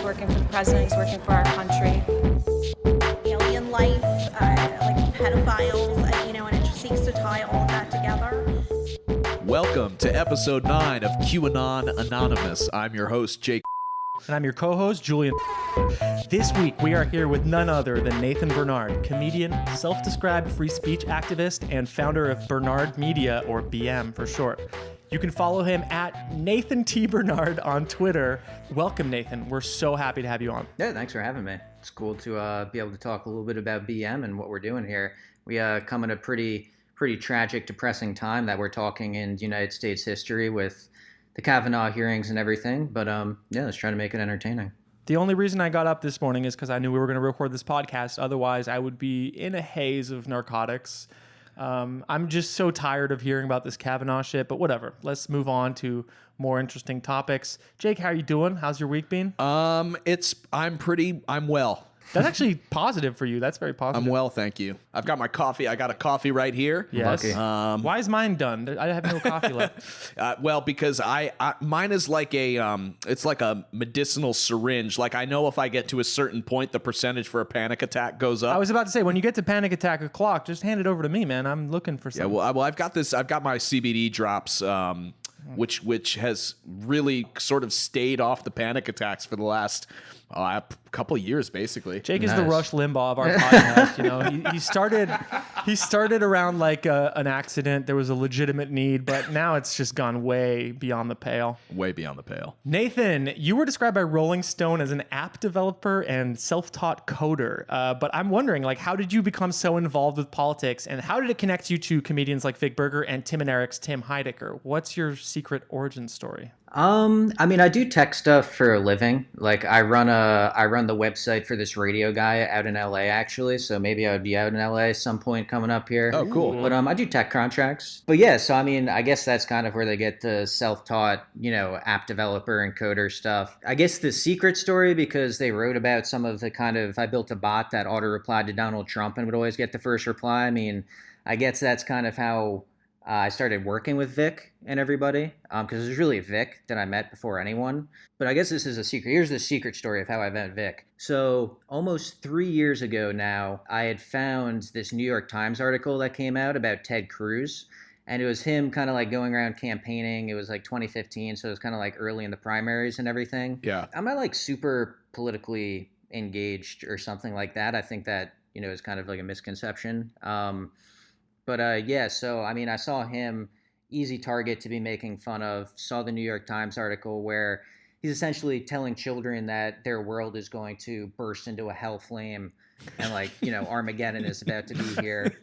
working for the president, he's working for our country. Alien life, like pedophiles, and it just seeks to tie all of that together. Welcome to episode 9 of QAnon Anonymous. I'm your host, Jake. And I'm your co-host, Julian. This week, we are here with none other than Nathan Bernard, comedian, self-described free speech activist, and founder of Bernard Media, or BM for short. You can follow him at Nathan T. Bernard on Twitter. Welcome, Nathan. We're so happy to have you on. Yeah, thanks for having me. It's cool to be able to talk a little bit about BM and what we're doing here. We come at a pretty tragic, depressing time that we're talking in United States history with the Kavanaugh hearings and everything. But let's try to make it entertaining. The only reason I got up this morning is because I knew we were going to record this podcast. Otherwise, I would be in a haze of narcotics. I'm just so tired of hearing about this Kavanaugh shit, but whatever. Let's move on to more interesting topics. Jake, how are you doing? How's your week been? I'm well. That's actually positive for you. That's very positive. I'm well, thank you. I've got my coffee. I got a coffee right here. Yes. Lucky. Why is mine done? I have no coffee left. Well, because mine is like it's like a medicinal syringe. Like I know if I get to a certain point, the percentage for a panic attack goes up. I was about to say, when you get to panic attack o'clock, just hand it over to me, man. I'm looking for something. Yeah, well, I've got my CBD drops, which has really sort of stayed off the panic attacks for the last couple of years, basically. Jake is the Rush Limbaugh of our podcast. You know, he started around like an accident. There was a legitimate need, but now it's just gone way beyond the pale. Way beyond the pale. Nathan, you were described by Rolling Stone as an app developer and self-taught coder. But I'm wondering, like, how did you become so involved with politics, and how did it connect you to comedians like Vic Berger and Tim and Eric's Tim Heidecker? What's your secret origin story? I do tech stuff for a living. Like I run the website for this radio guy out in LA, actually. So maybe I would be out in LA some point coming up here. Oh, cool. But I do tech contracts. But yeah, so I guess that's kind of where they get the self-taught, app developer and coder stuff. I guess the secret story, because they wrote about some of the I built a bot that auto-replied to Donald Trump and would always get the first reply. I guess that's kind of how I started working with Vic and everybody, because it was really Vic that I met before anyone. But I guess this is a secret. Here's the secret story of how I met Vic. So almost 3 years ago now, I had found this New York Times article that came out about Ted Cruz. And it was him kind of like going around campaigning. It was like 2015, so it was kind of like early in the primaries and everything. Yeah. I'm not like super politically engaged or something like that. I think that, is kind of like a misconception. So I saw him, easy target to be making fun of, saw the New York Times article where he's essentially telling children that their world is going to burst into a hell flame and Armageddon is about to be here.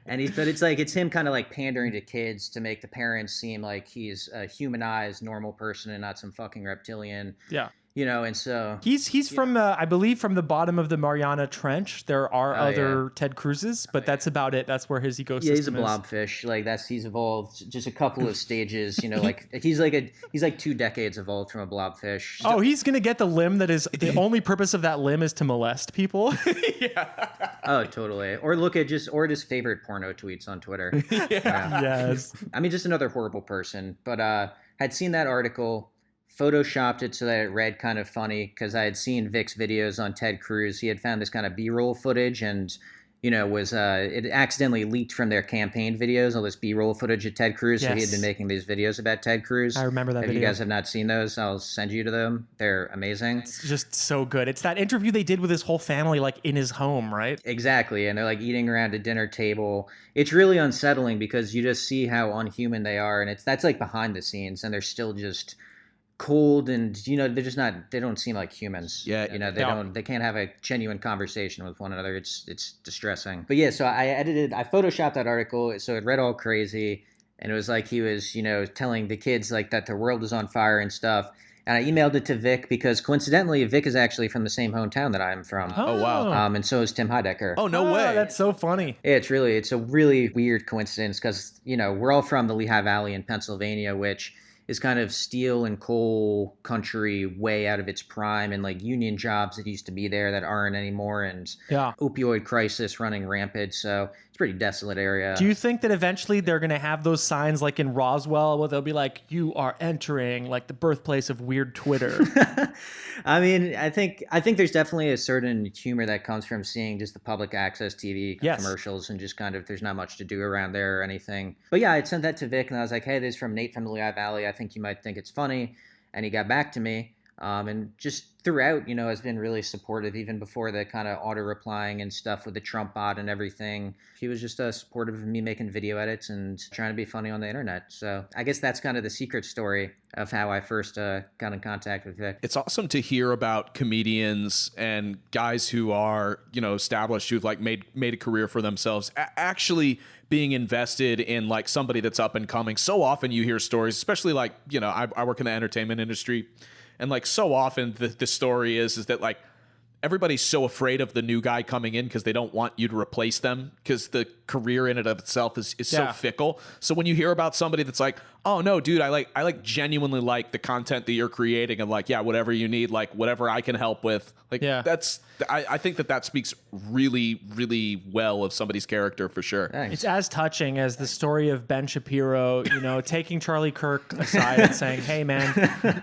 But it's him kind of like pandering to kids to make the parents seem like he's a humanized, normal person and not some fucking reptilian. Yeah. And so he's from I believe from the bottom of the Mariana Trench. There are other Ted Cruzes, but that's about it. That's where his ecosystem is. Yeah, he's a blobfish. He's evolved just a couple of stages. He's like 2 decades evolved from a blobfish. Oh, he's gonna get the limb that is the only purpose of that limb is to molest people. Yeah. Oh, totally. Or look at just favorite porno tweets on Twitter. Yeah. Yes. Just another horrible person. But had seen that article. Photoshopped it so that it read kind of funny because I had seen Vic's videos on Ted Cruz. He had found this kind of B-roll footage and, it accidentally leaked from their campaign videos, all this B-roll footage of Ted Cruz. Yes. So he had been making these videos about Ted Cruz. I remember that video. If you guys have not seen those, I'll send you to them. They're amazing. It's just so good. It's that interview they did with his whole family, like in his home, right? Exactly. And they're like eating around a dinner table. It's really unsettling because you just see how unhuman they are. And that's like behind the scenes and they're still just cold and they're just not, they don't seem like humans. Yeah. They can't have a genuine conversation with one another. It's distressing. But yeah, so I photoshopped that article so it read all crazy and it was like he was, telling the kids like that the world is on fire and stuff. And I emailed it to Vic because coincidentally Vic is actually from the same hometown that I'm from. Oh wow. And so is Tim Heidecker. Oh no way. That's so funny. Yeah, it's a really weird coincidence because we're all from the Lehigh Valley in Pennsylvania, which is kind of steel and coal country way out of its prime and like union jobs that used to be there that aren't anymore and opioid crisis running rampant. So it's a pretty desolate area. Do you think that eventually they're going to have those signs like in Roswell where they'll be like, you are entering like the birthplace of weird Twitter? I mean, I think there's definitely a certain humor that comes from seeing just the public access TV commercials and just kind of there's not much to do around there or anything. But yeah, I sent that to Vic and I was like, hey, this is from Nate from the Lehigh Valley. I think you might think it's funny. And he got back to me. And just throughout, has been really supportive, even before the kind of auto-replying and stuff with the Trump bot and everything. He was just supportive of me making video edits and trying to be funny on the internet. So I guess that's kind of the secret story of how I first got in contact with Vic. It's awesome to hear about comedians and guys who are, established, who've like made a career for themselves, actually being invested in like somebody that's up and coming. So often you hear stories, especially like, I work in the entertainment industry. And like so often the story is that like everybody's so afraid of the new guy coming in because they don't want you to replace them because the career in and of itself is so fickle. So when you hear about somebody that's like, oh no, dude, I genuinely like the content that you're creating and like, yeah, whatever you need, like whatever I can help with, like I think that speaks really, really well of somebody's character for sure. Thanks. It's as touching as the story of Ben Shapiro, taking Charlie Kirk aside and saying, hey man,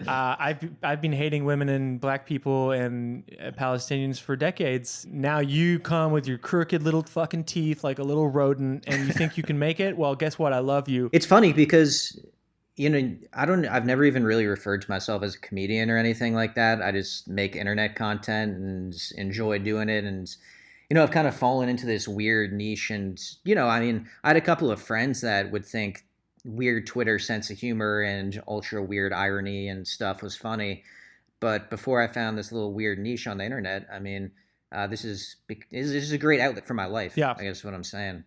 I've been hating women and black people and Palestinians for decades. Now you come with your crooked little fucking teeth like a little rodent and you think you can make it? Well, guess what? I love you. It's funny because I've never even really referred to myself as a comedian or anything like that. I just make internet content and enjoy doing it. And, I've kind of fallen into this weird niche. And, I had a couple of friends that would think weird Twitter sense of humor and ultra weird irony and stuff was funny. But before I found this little weird niche on the internet, this is a great outlet for my life. Yeah. I guess is what I'm saying.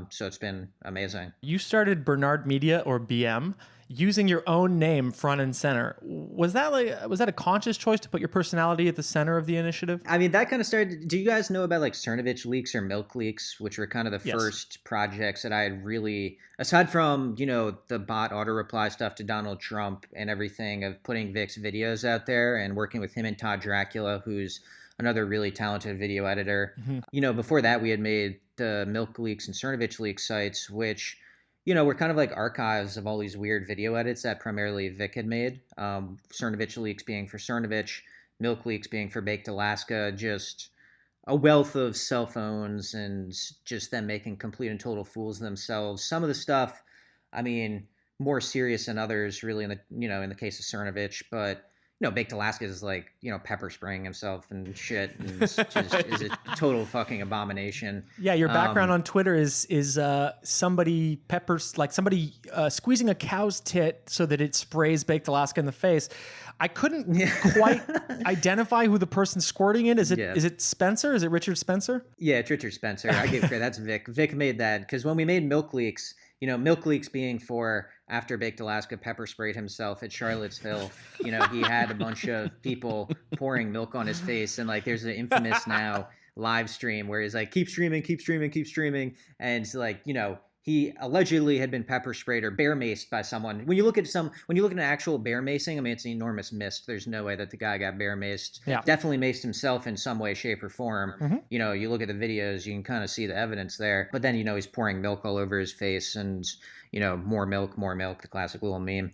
So it's been amazing. You started Bernard Media or BM using your own name front and center. Was that a conscious choice to put your personality at the center of the initiative? That kind of started. Do you guys know about like Cernovich leaks or Milk leaks, which were kind of the first projects that I had really, aside from, the bot auto reply stuff to Donald Trump and everything of putting Vic's videos out there and working with him and Todd Dracula, who's another really talented video editor. Mm-hmm. Before that, we had made the Milk Leaks and Cernovich Leaks sites, which, were kind of like archives of all these weird video edits that primarily Vic had made. Cernovich Leaks being for Cernovich, Milk Leaks being for Baked Alaska, just a wealth of cell phones and just them making complete and total fools of themselves. Some of the stuff, more serious than others, really, in the case of Cernovich, but Baked Alaska is like, pepper spraying himself and shit, and is a total fucking abomination. Yeah, your background on Twitter is somebody squeezing a cow's tit so that it sprays Baked Alaska in the face. I couldn't quite identify who the person squirting it. Is it Spencer? Is it Richard Spencer? Yeah, it's Richard Spencer. I give credit. That's Vic. Vic made that because when we made Milk Leaks, Milk Leaks being for after Baked Alaska pepper sprayed himself at Charlottesville, he had a bunch of people pouring milk on his face. And like, there's an infamous now live stream where he's like, keep streaming. And it's like, he allegedly had been pepper sprayed or bear maced by someone. When you look at an actual bear macing, it's an enormous mist. There's no way that the guy got bear maced. Yeah. Definitely maced himself in some way, shape, or form. Mm-hmm. You look at the videos, you can kind of see the evidence there. But then, he's pouring milk all over his face and, more milk, the classic little meme.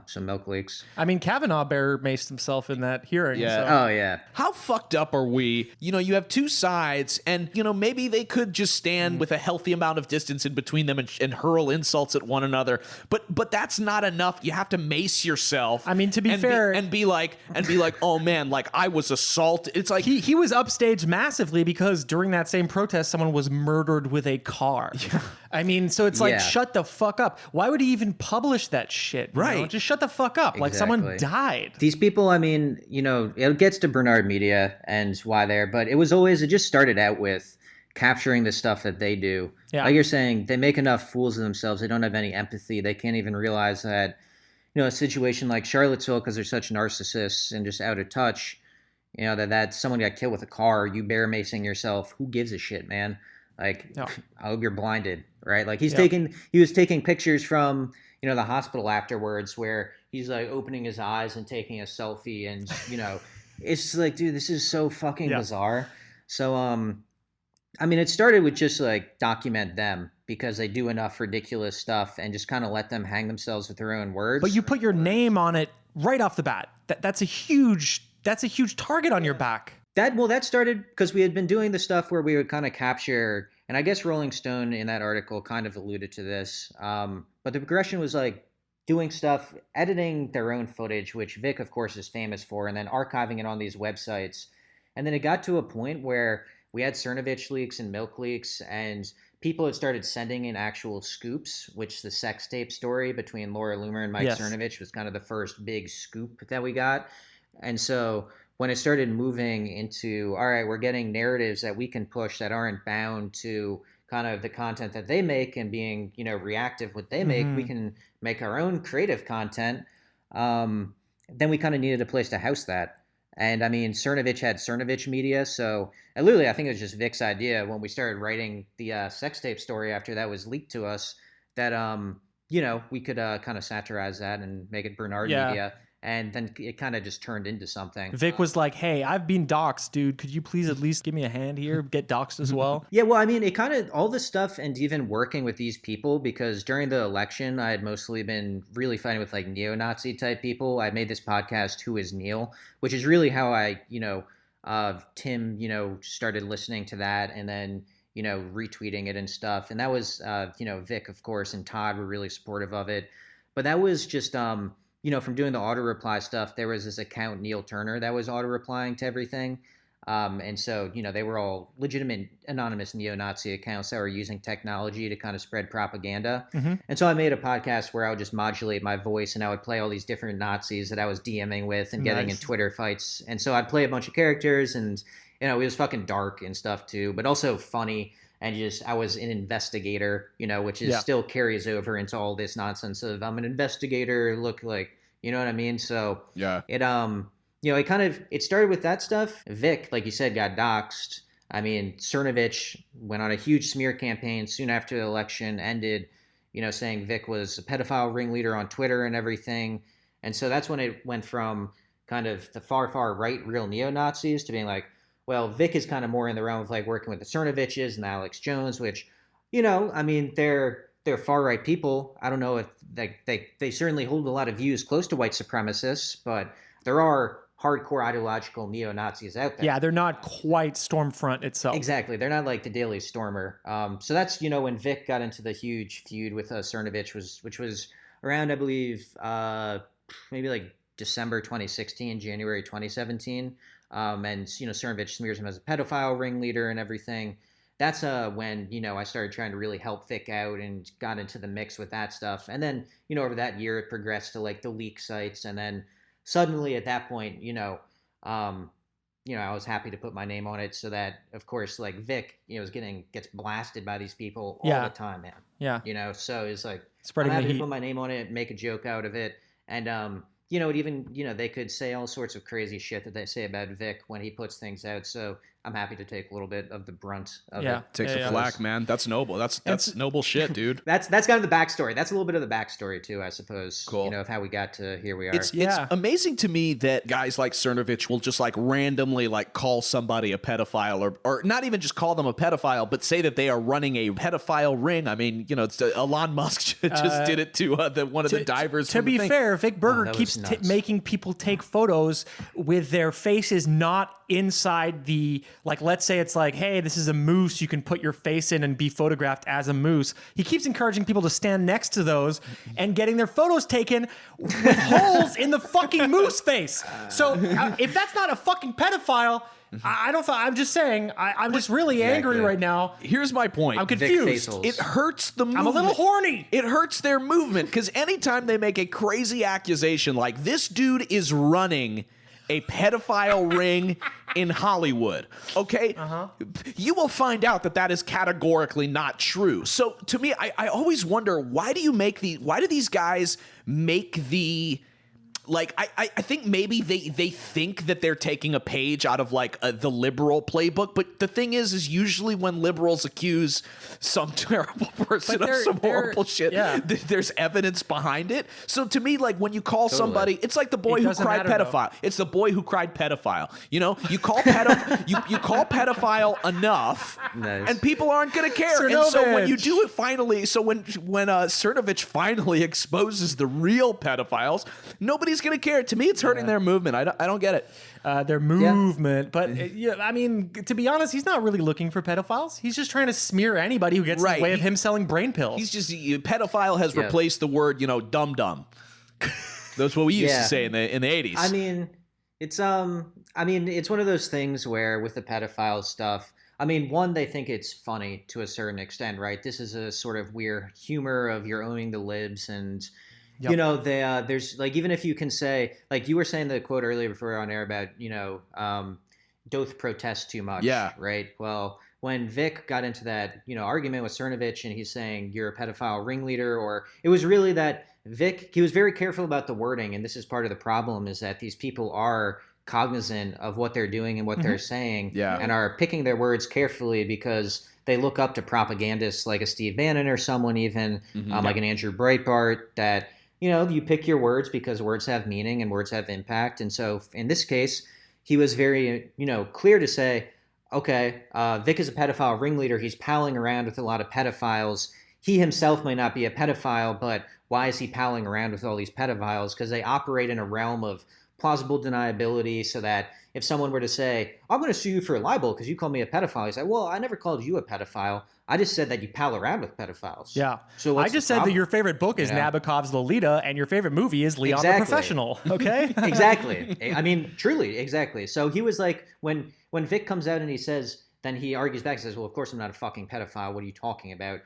So Milk Leaks. Kavanaugh bear maced himself in that hearing. Yeah. So. Oh, yeah. How fucked up are we? You have two sides and, maybe they could just stand with a healthy amount of distance in between them and hurl insults at one another. But that's not enough. You have to mace yourself. To be fair. And be like, oh man, like I was assaulted. It's like. He was upstaged massively because during that same protest, someone was murdered with a car. Yeah. So it's like, shut the fuck up. Why would he even publish that shit? Right. Just shut the fuck up. Exactly. Like someone died. These people, it gets to Bernard Media and why but it just started out with capturing the stuff that they do. Yeah. Like you're saying, they make enough fools of themselves. They don't have any empathy. They can't even realize that, a situation like Charlottesville, because they're such narcissists and just out of touch, that someone got killed with a car, you bear macing yourself. Who gives a shit, man? Like, I hope you're blinded, right? Like he was taking pictures from, the hospital afterwards where he's like opening his eyes and taking a selfie and, it's just like, dude, this is so fucking bizarre. So, I mean, it started with just like document them because they do enough ridiculous stuff and just kind of let them hang themselves with their own words. But you put your name on it right off the bat. That's a huge target on your back. That started because we had been doing the stuff where we would kind of capture, and I guess Rolling Stone in that article kind of alluded to this. But the progression was like doing stuff, editing their own footage, which Vic, of course, is famous for, and then archiving it on these websites. And then it got to a point where we had Cernovich leaks and Milk leaks, and people had started sending in actual scoops, which the sex tape story between Laura Loomer and Mike Cernovich was kind of the first big scoop that we got. And so when it started moving into, all right, we're getting narratives that we can push that aren't bound to kind of the content that they make and being, reactive what they make, we can make our own creative content. Then we kind of needed a place to house that. And I mean, Cernovich had Cernovich Media. So literally, I think it was just Vic's idea when we started writing the sex tape story after that was leaked to us that, we could kind of satirize that and make it Bernard Media. And then it kind of just turned into something. Vic was like, hey, I've been doxxed, dude. Could you please at least give me a hand here? Get doxxed as well? Yeah, well, I mean, it kind of, all this stuff and even working with these people, because during the election, I had mostly been really fighting with like neo-Nazi type people. I made this podcast, Who is Neil? Which is really how I, Tim, started listening to that and then, retweeting it and stuff. And that was, Vic, of course, and Todd were really supportive of it. But that was just, from doing the auto reply stuff, there was this account, Neil Turner, that was auto replying to everything. And so, they were all legitimate anonymous neo-Nazi accounts that were using technology to kind of spread propaganda. And so I made a podcast where I would just modulate my voice and I would play all these different Nazis that I was DMing with and getting in Twitter fights. And so I'd play a bunch of characters and, it was fucking dark and stuff too, but also funny. And I was an investigator, which is still carries over into all this nonsense of I'm an investigator, look like, you know what I mean? So it, it started with that stuff. Vic, like you said, got doxxed. I mean, Cernovich went on a huge smear campaign soon after the election ended, saying Vic was a pedophile ringleader on Twitter and everything. And so that's when it went from kind of the far, far right, real neo-Nazis to being like, well, Vic is kind of more in the realm of like working with the Cernoviches and Alex Jones, which, I mean, they're far right people. I don't know if they certainly hold a lot of views close to white supremacists, but there are hardcore ideological neo-Nazis out there. Yeah, they're not quite Stormfront itself. Exactly. They're not like the Daily Stormer. So that's, when Vic got into the huge feud with Cernovich, which was around, I believe, maybe like December 2016, January 2017. And, Cernovich smears him as a pedophile ringleader and everything. That's when, I started trying to really help Vic out and got into the mix with that stuff. And then, over that year, it progressed to like the leak sites. And then suddenly at that point, I was happy to put my name on it so that, of course, like Vic, gets blasted by these people all the time, man. Yeah. So it's like, spreading I'm the happy heat. to put my name on it, make a joke out of it. And, it even, they could say all sorts of crazy shit that they say about Vic when he puts things out. So I'm happy to take a little bit of the brunt of it. Takes the flack, man. That's noble. That's noble shit, dude. That's kind of the backstory. That's a little bit of the backstory too, I suppose. Cool. Of how we got to here we are. It's amazing to me that guys like Cernovich will just like randomly like call somebody a pedophile or not even just call them a pedophile, but say that they are running a pedophile ring. I mean, it's Elon Musk just did it to one of the divers. To be fair, Vic Berger keeps making people take photos with their faces not inside the, like, let's say it's like, hey, this is a moose, you can put your face in and be photographed as a moose. He keeps encouraging people to stand next to those and getting their photos taken with holes in the fucking moose face. So if that's not a fucking pedophile, I'm just saying, I'm just really angry right now. Here's my point. I'm confused. It hurts the movement. I'm a little horny. It hurts their movement because anytime they make a crazy accusation like this dude is running a pedophile ring in Hollywood, okay? You will find out that is categorically not true. So to me, I always wonder, why do these guys make the like I think maybe they think that they're taking a page out of like the liberal playbook, but the thing is usually when liberals accuse some terrible person of some horrible shit, there's evidence behind it. So to me, like when you call somebody, it's like the boy who cried pedophile. It's the boy who cried pedophile. You know, you call you call pedophile enough, and people aren't going to care. Cernovich. And so when you do it finally, so when Cernovich finally exposes the real pedophiles, nobody's going to care. To me, it's hurting their movement. I don't get it. Their movement. But I mean, to be honest, he's not really looking for pedophiles. He's just trying to smear anybody who gets in the way of him selling brain pills. He's just pedophile has replaced the word, dum dum. That's what we used to say in the 80s. I mean, it's one of those things where with the pedophile stuff, I mean, one, they think it's funny to a certain extent, right? This is a sort of weird humor of you're owning the libs, and there's like, even if you can say, like you were saying the quote earlier before we were on air about, don't protest too much, right? Well, when Vic got into that, argument with Cernovich and he's saying you're a pedophile ringleader, or it was really that Vic, he was very careful about the wording, and this is part of the problem, is that these people are cognizant of what they're doing and what they're saying, and are picking their words carefully because they look up to propagandists like a Steve Bannon or someone even like an Andrew Breitbart, that you pick your words because words have meaning and words have impact. And so in this case, he was very clear to say, okay, Vic is a pedophile ringleader. He's palling around with a lot of pedophiles. He himself may not be a pedophile, but why is he palling around with all these pedophiles? Because they operate in a realm of plausible deniability, so that if someone were to say, I'm going to sue you for libel because you called me a pedophile, he's like, well, I never called you a pedophile. I just said that you pal around with pedophiles. Yeah. So I just said that your favorite book is Nabokov's Lolita and your favorite movie is Leon the Professional. Okay? Exactly. I mean, truly, exactly. So he was like, when Vic comes out and he says, then he argues back and says, well, of course I'm not a fucking pedophile. What are you talking about?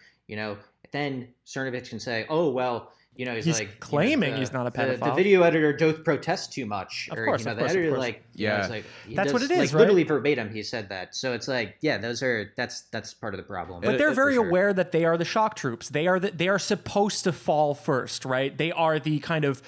Then Cernovich can say, oh, well, he's like claiming he's not a pedophile. The video editor don't protest too much. Of course, the editor, like, yeah, it's like, that's what it is, like, right? literally verbatim, he said that. So it's like, that's part of the problem. But they're very aware that they are the shock troops. They are supposed to fall first, right? They are the kind of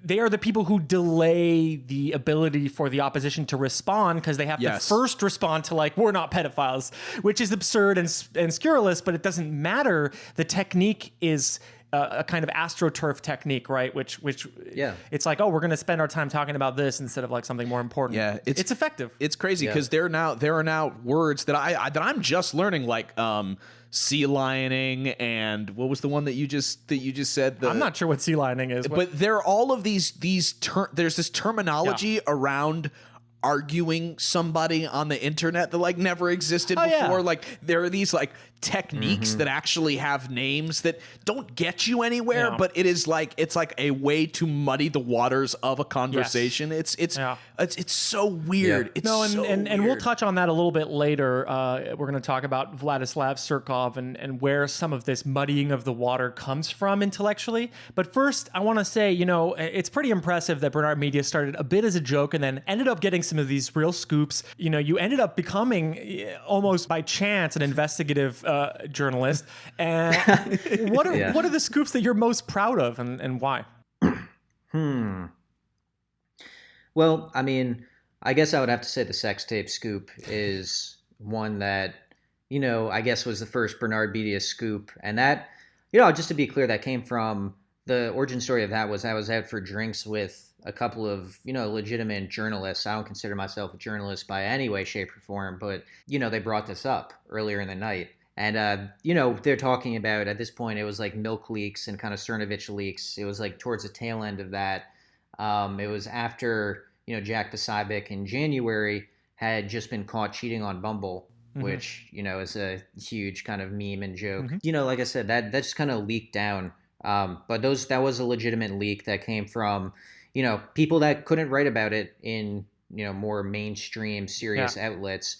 they are the people who delay the ability for the opposition to respond, because they have to first respond to, like, we're not pedophiles, which is absurd and scurrilous, but it doesn't matter. The technique is a kind of astroturf technique, right? Which it's like, oh, we're going to spend our time talking about this instead of like something more important. Yeah, it's effective. It's crazy because there are now words that I'm just learning, like sea lioning, and what was the one that you just said? I'm not sure what sea lioning is, but there are all of these there's this terminology around arguing somebody on the internet that like never existed before. Like there are these like techniques that actually have names that don't get you anywhere, but it's like a way to muddy the waters of a conversation. It's so weird. It's and we'll touch on that a little bit later. We're going to talk about Vladislav Surkov and where some of this muddying of the water comes from intellectually. But first, I want to say, it's pretty impressive that Bernard Media started a bit as a joke and then ended up getting some of these real scoops. You ended up becoming almost by chance an investigative journalist. And what are the scoops that you're most proud of, and why? Well, I mean, I guess I would have to say the sex tape scoop is one that, I guess was the first Bernard Media scoop. And that, just to be clear, that came from the origin story of that was I was out for drinks with a couple of, legitimate journalists. I don't consider myself a journalist by any way, shape, or form, but, they brought this up earlier in the night. And, they're talking about, at this point, it was like milk leaks and kind of Cernovich leaks. It was like towards the tail end of that. It was after, Jack Posobiec in January had just been caught cheating on Bumble, which, is a huge kind of meme and joke. Like I said, that just kind of leaked down. But that was a legitimate leak that came from, people that couldn't write about it in, more mainstream, serious outlets.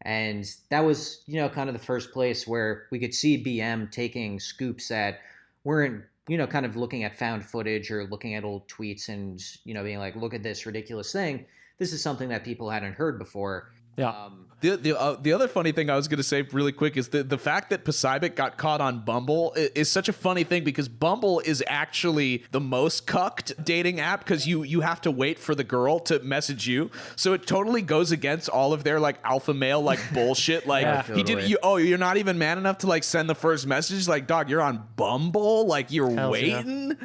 And that was, kind of the first place where we could see BM taking scoops that weren't, kind of looking at found footage or looking at old tweets and, being like, look at this ridiculous thing. This is something that people hadn't heard before. Yeah. The other funny thing I was going to say really quick is the fact that Pacific got caught on Bumble is such a funny thing, because Bumble is actually the most cucked dating app, because you have to wait for the girl to message you. So it totally goes against all of their like alpha male like bullshit. Like Yeah. he did you're not even man enough to like send the first message. Like, dog, you're on Bumble. Like you're Hells yeah. waiting.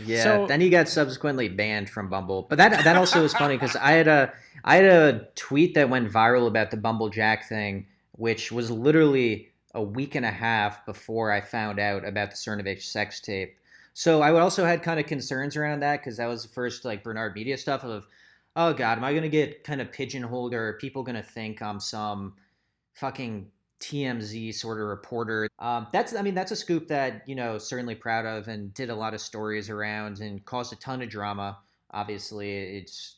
Yeah, So- then he got subsequently banned from Bumble. But that also was funny because I had a tweet that went viral about the Bumble Jack thing, which was literally a week and a half before I found out about the Cernovich sex tape. So I also had kind of concerns around that, because that was the first like Bernard Media stuff of, oh God, am I going to get kind of pigeonholed, or are people going to think I'm some fucking TMZ sort of reporter? That's a scoop that, certainly proud of, and did a lot of stories around and caused a ton of drama. Obviously, it's,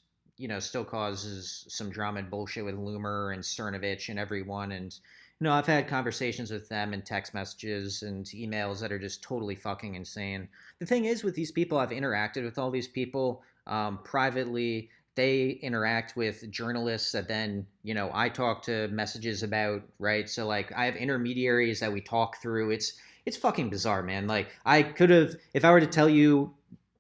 still causes some drama and bullshit with Loomer and Cernovich and everyone. And, I've had conversations with them and text messages and emails that are just totally fucking insane. The thing is, with these people, I've interacted with all these people privately. They interact with journalists that then, I talk to messages about, right? So like I have intermediaries that we talk through. It's fucking bizarre, man. Like I could have, if I were to tell you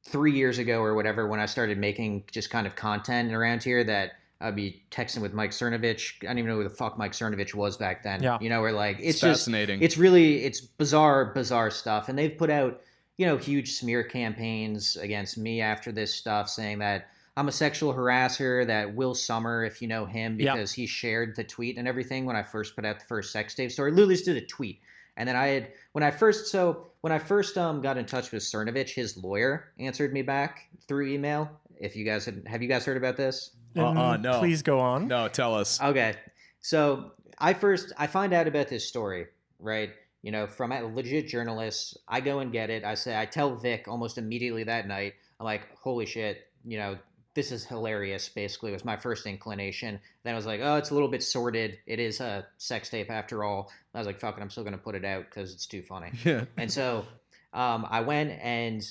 3 years ago or whatever, when I started making just kind of content around here, that I'd be texting with Mike Cernovich. I don't even know who the fuck Mike Cernovich was back then. Yeah. We're like, it's fascinating. It's bizarre stuff. And they've put out, huge smear campaigns against me after this stuff, saying that I'm a sexual harasser, that Will Sommer, if you know him, because he shared the tweet and everything when I first put out the first sex tape story. Literally just did a tweet. And then when I first got in touch with Cernovich, his lawyer answered me back through email. Have you guys heard about this? No. Please go on. No, tell us. Okay. So I find out about this story, right? From a legit journalist. I go and get it. I tell Vic almost immediately that night. I'm like, holy shit, this is hilarious, basically, was my first inclination. Then I was like, oh, it's a little bit sordid. It is a sex tape after all. I was like, fuck it, I'm still going to put it out because it's too funny. Yeah. And so I went, and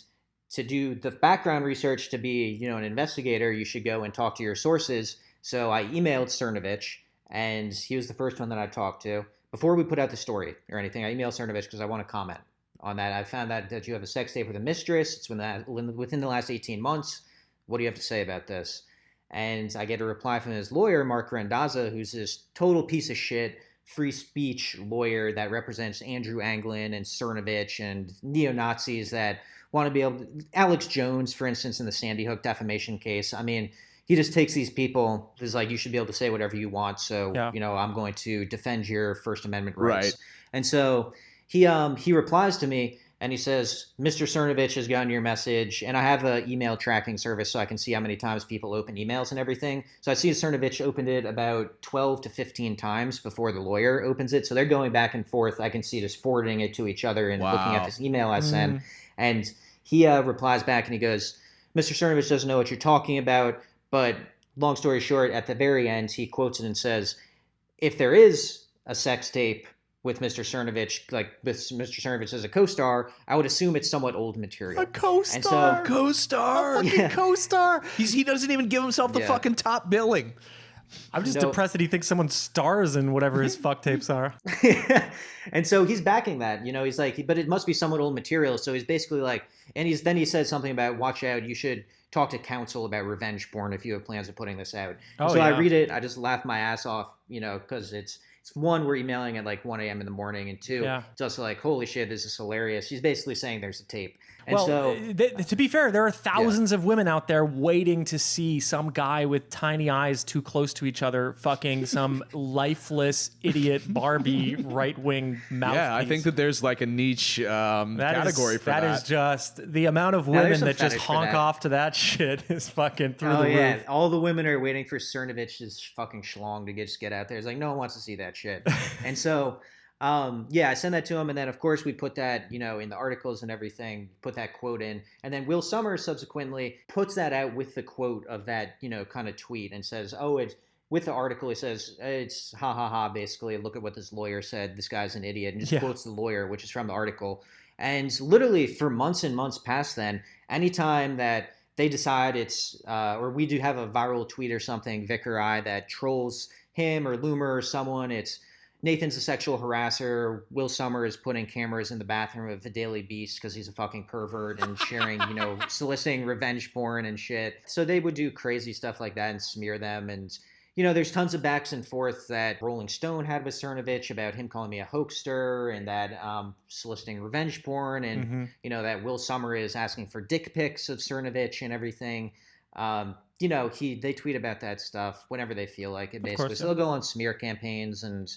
to do the background research, to be, an investigator, you should go and talk to your sources. So I emailed Cernovich, and he was the first one that I talked to. Before we put out the story or anything, I emailed Cernovich because I want to comment on that. I found that you have a sex tape with a mistress. It's within the last 18 months. What do you have to say about this? And I get a reply from his lawyer, Mark Randazza, who's this total piece of shit free speech lawyer that represents Andrew Anglin and Cernovich and neo-Nazis that want to be able to, Alex Jones, for instance, in the Sandy Hook defamation case. I mean, he just takes these people, he's like, you should be able to say whatever you want. So, I'm going to defend your First Amendment rights. Right. And so he replies to me, and he says, Mr. Cernovich has gotten your message. And I have an email tracking service so I can see how many times people open emails and everything. So I see Cernovich opened it about 12 to 15 times before the lawyer opens it. So they're going back and forth. I can see just forwarding it to each other and looking at this email I sent. And he replies back and he goes, Mr. Cernovich doesn't know what you're talking about. But long story short, at the very end, he quotes it and says, if there is a sex tape with Mr. Cernovich, like with Mr. Cernovich as a co-star, I would assume it's somewhat old material. A co-star. And so, Co-star. A fucking co-star. He doesn't even give himself the fucking top billing. I'm just depressed that he thinks someone stars in whatever his fuck tapes are. And so he's backing that, he's like, but it must be somewhat old material. So he's basically like, and then he says something about, watch out, you should talk to counsel about revenge porn if you have plans of putting this out. I read it, I just laugh my ass off, because it's one, we're emailing at like 1 a.m. in the morning, and two, it's also like, holy shit, this is hilarious. She's basically saying there's a tape. And to be fair, there are thousands of women out there waiting to see some guy with tiny eyes too close to each other fucking some lifeless idiot Barbie right-wing mouthpiece. Yeah, I think that there's like a niche category for that. That is just the amount of women that just honk off to that shit is fucking through the roof. All the women are waiting for Cernovich's fucking schlong to get out there. It's like, no one wants to see that shit. And so... I send that to him, and then of course we put that, in the articles and everything, put that quote in, and then Will Sommer subsequently puts that out with the quote of that, kind of tweet, and says, it's with the article, he says, it's ha ha ha, basically, look at what this lawyer said, this guy's an idiot, and just quotes the lawyer, which is from the article. And literally for months and months past then, anytime that they decide it's, or we do have a viral tweet or something, Vic or I, that trolls him or Loomer or someone. It's Nathan's a sexual harasser. Will Sommer is putting cameras in the bathroom of the Daily Beast because he's a fucking pervert and sharing, soliciting revenge porn and shit. So they would do crazy stuff like that and smear them. And, there's tons of backs and forth that Rolling Stone had with Cernovich about him calling me a hoaxer and that soliciting revenge porn and, that Will Sommer is asking for dick pics of Cernovich and everything. They tweet about that stuff whenever they feel like it, basically. So they'll go on smear campaigns and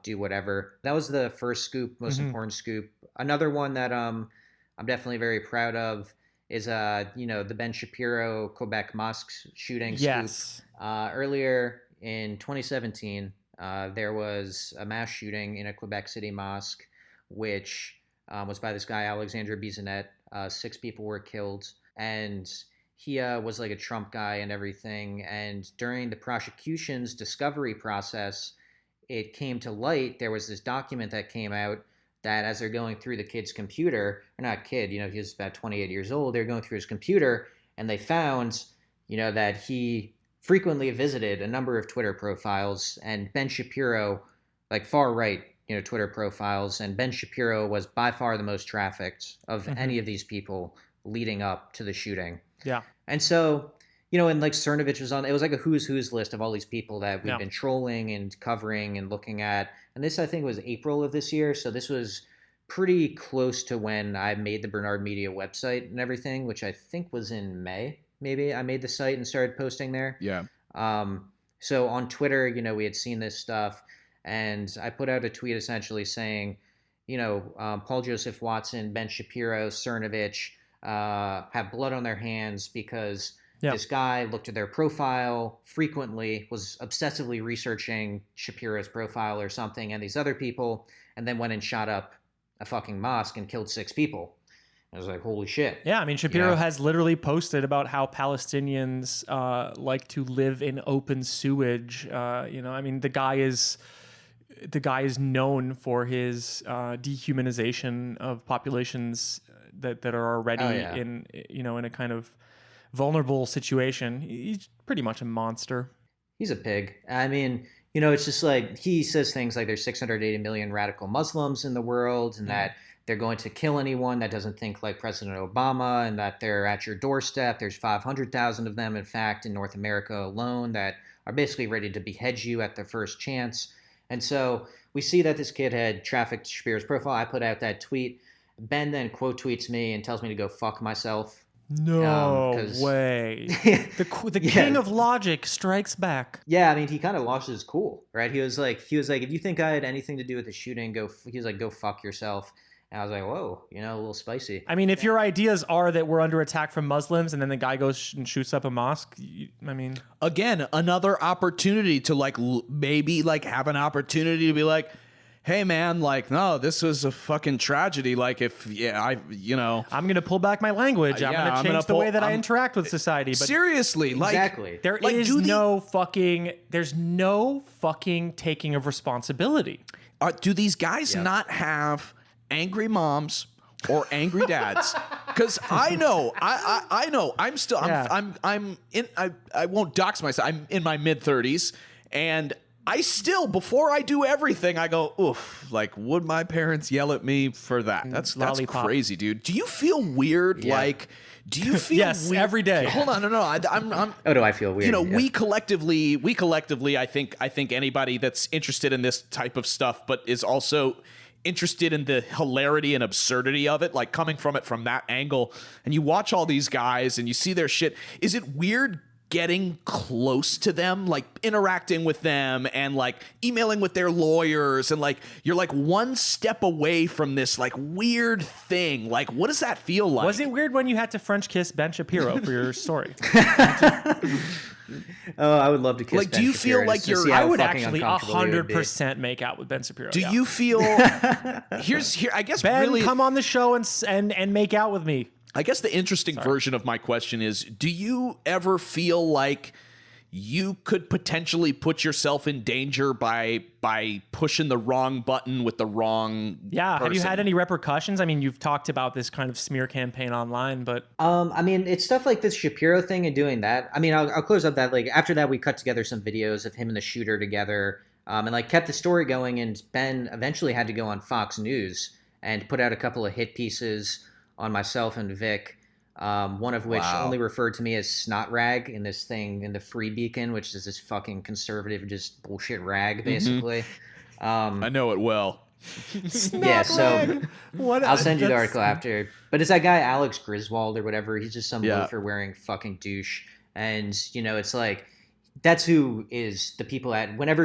do whatever. That was the first scoop, most important scoop. Another one that I'm definitely very proud of is the Ben Shapiro Quebec mosque shooting scoop. Earlier in 2017, there was a mass shooting in a Quebec City mosque, which was by this guy Alexandre Bisonet. 6 people were killed, and he was like a Trump guy and everything. And during the prosecution's discovery process, it came to light, there was this document that came out that as they're going through the kid's computer, or not kid, he was about 28 years old, they're going through his computer, and they found, that he frequently visited a number of Twitter profiles, and Ben Shapiro, like far right, Twitter profiles, and Ben Shapiro was by far the most trafficked of any of these people leading up to the shooting. Yeah. And so, and like Cernovich was on, it was like a who's list of all these people that we've been trolling and covering and looking at. And this, I think, was April of this year. So this was pretty close to when I made the Bernard Media website and everything, which I think was in May. Maybe I made the site and started posting there. Yeah. So on Twitter, we had seen this stuff, and I put out a tweet essentially saying, Paul Joseph Watson, Ben Shapiro, Cernovich have blood on their hands because this guy looked at their profile frequently, was obsessively researching Shapiro's profile or something, and these other people, and then went and shot up a fucking mosque and killed 6 people. I was like, holy shit. Yeah, I mean, Shapiro has literally posted about how Palestinians like to live in open sewage. The guy is known for his dehumanization of populations that are already in a kind of vulnerable situation. He's pretty much a monster. He's a pig. I mean, it's just like he says things like there's 680 million radical Muslims in the world and that they're going to kill anyone that doesn't think like President Obama and that they're at your doorstep. There's 500,000 of them, in fact, in North America alone that are basically ready to behead you at the first chance. And so we see that this kid had trafficked Shapiro's profile. I put out that tweet. Ben then quote tweets me and tells me to go fuck myself. No way. The king of logic strikes back. Yeah, I mean, he kind of lost his cool, right? He was like, if you think I had anything to do with the shooting, go fuck yourself. And I was like, whoa, a little spicy. I mean, if your ideas are that we're under attack from Muslims and then the guy goes and shoots up a mosque, again, another opportunity to maybe have an opportunity to be like, hey man, no, this was a fucking tragedy. I'm going to pull back my language. I'm going to change the way that I interact with society. But seriously, exactly. There's no fucking taking of responsibility. Do these guys not have angry moms or angry dads? Because I know. I won't dox myself. I'm in my mid-30s, and I still, before I do everything, I go, oof, would my parents yell at me for that? That's crazy, dude. Do you feel weird? Yeah. Do you feel yes, weird? Every day. Hold on, no. I'm oh, do I feel weird? We collectively, I think anybody that's interested in this type of stuff, but is also interested in the hilarity and absurdity of it, coming from it from that angle, and you watch all these guys and you see their shit. Is it weird getting close to them, interacting with them and emailing with their lawyers, and you're one step away from this weird thing? What does that feel like? Was it weird when you had to French kiss Ben Shapiro for your story? Oh, I would love to kiss Ben do you Shapiro feel like you're? I would actually 100% make out with Ben Shapiro. Do you feel? Here, I guess. Ben, really, come on the show and make out with me. I guess the interesting version of my question is, do you ever feel like you could potentially put yourself in danger by pushing the wrong button with the wrong person. Have you had any repercussions? I mean, you've talked about this kind of smear campaign online, but I mean, it's stuff like this Shapiro thing and doing that. I mean, I'll close up that. Like after that, we cut together some videos of him and the shooter together, and like kept the story going. And Ben eventually had to go on Fox News and put out a couple of hit pieces on myself and Vic. One of which only referred to me as snot rag in this thing in the Free Beacon, which is this fucking conservative, just bullshit rag, basically. I know it well. Yeah, so I'll send you the article after. But it's that guy Alex Griswold or whatever. He's just some loafer wearing fucking douche. And, you know, it's like, that's who is the people at, whenever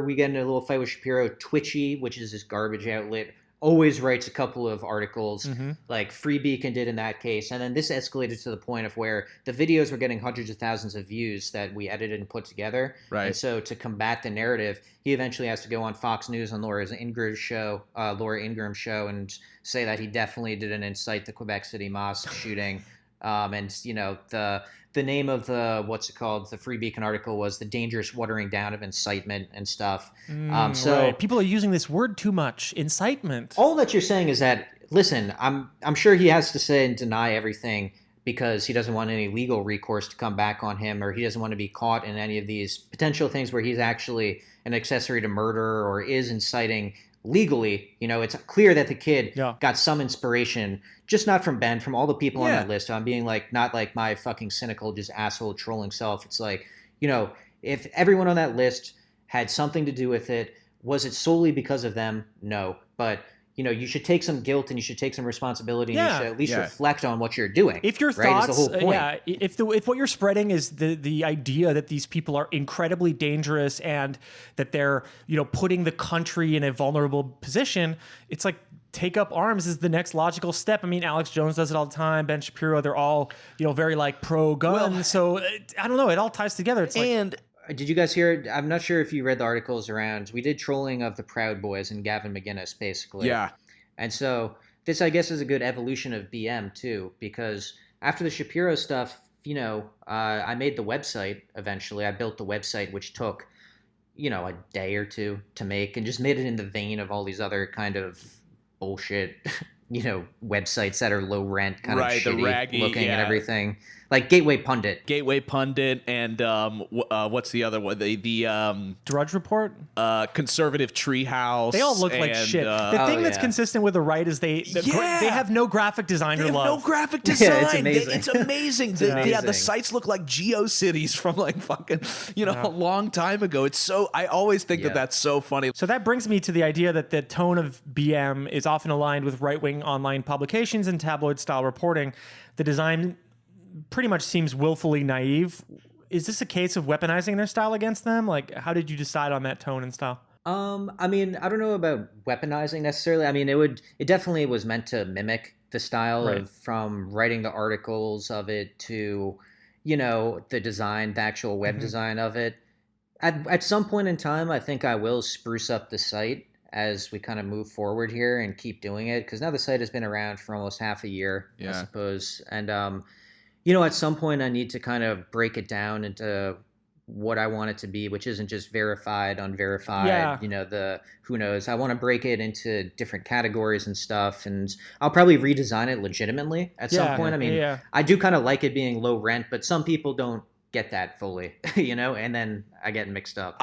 we get into a little fight with Shapiro, Twitchy, which is this garbage outlet, always writes a couple of articles like Free Beacon did in that case. And then this escalated to the point of where the videos were getting hundreds of thousands of views that we edited and put together. Right. And so to combat the narrative, he eventually has to go on Fox News on Laura Ingram's show, and say that he definitely didn't incite the Quebec City mosque shooting. And, you know, the name of the Free Beacon article was The Dangerous Watering Down of Incitement and stuff. So people are using this word too much, incitement. All that you're saying is that, listen, I'm sure he has to say and deny everything because he doesn't want any legal recourse to come back on him, or he doesn't want to be caught in any of these potential things where he's actually an accessory to murder or is inciting legally. You know, it's clear that the kid got some inspiration, just not from Ben, from all the people on that list. I'm being like, not like my fucking cynical, just asshole trolling self. It's like, you know, if everyone on that list had something to do with it, was it solely because of them? No. But, you know, you should take some guilt and you should take some responsibility and you should at least reflect on what you're doing. If your thoughts, is the whole point. If what you're spreading is the idea that these people are incredibly dangerous and that they're, you know, putting the country in a vulnerable position, it's like take up arms is the next logical step. I mean, Alex Jones does it all the time. Ben Shapiro, they're all, you know, very like pro-gun. Well, so I don't know. It all ties together. It's and did you guys hear? I'm not sure if you read the articles around. We did trolling of the Proud Boys and Gavin McInnes, basically. Yeah. And so this, I guess, is a good evolution of BM too, because after the Shapiro stuff, you know, I made the website eventually. I built the website, which took, you know, a day or two to make, and just made it in the vein of all these other kind of bullshit, you know, websites that are low rent, kind of shitty the raggy, looking and everything. Like Gateway Pundit, and what's the other one? The Drudge Report, Conservative Treehouse. They all look like shit. The thing that's consistent with the right is they have no graphic design or love. No graphic design. Yeah, it's amazing. It's amazing. The sites look like GeoCities from like fucking, you know, a long time ago. It's so, I always think that that's so funny. So that brings me to the idea that the tone of BM is often aligned with right-wing online publications and tabloid-style reporting. The design pretty much seems willfully naive. Is this a case of weaponizing their style against them? Like, how did you decide on that tone and style? I mean, I don't know about weaponizing necessarily. I mean, it definitely was meant to mimic the style of, from writing the articles of it to, you know, the design, the actual web design of it. At some point in time, I think I will spruce up the site as we kind of move forward here and keep doing it. Because now the site has been around for almost half a year, I suppose. And, you know, at some point I need to kind of break it down into what I want it to be, which isn't just verified, unverified, you know, who knows. I want to break it into different categories and stuff, and I'll probably redesign it legitimately at some point. I mean, I do kind of like it being low rent, but some people don't get that fully, you know, and then I get mixed up.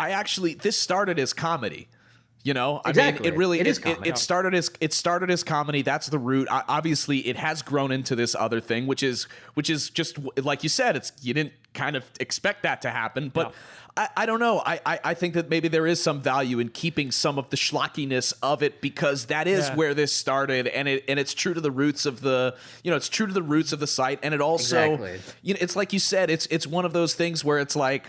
This started as comedy. You know, exactly. I mean, it started as comedy. That's the root. Obviously, it has grown into this other thing, which is just like you said. You didn't kind of expect that to happen, but I don't know. I think that maybe there is some value in keeping some of the schlockiness of it, because that is where this started, and it's true to the roots of the site, and it also you know, it's like you said, it's one of those things where it's like,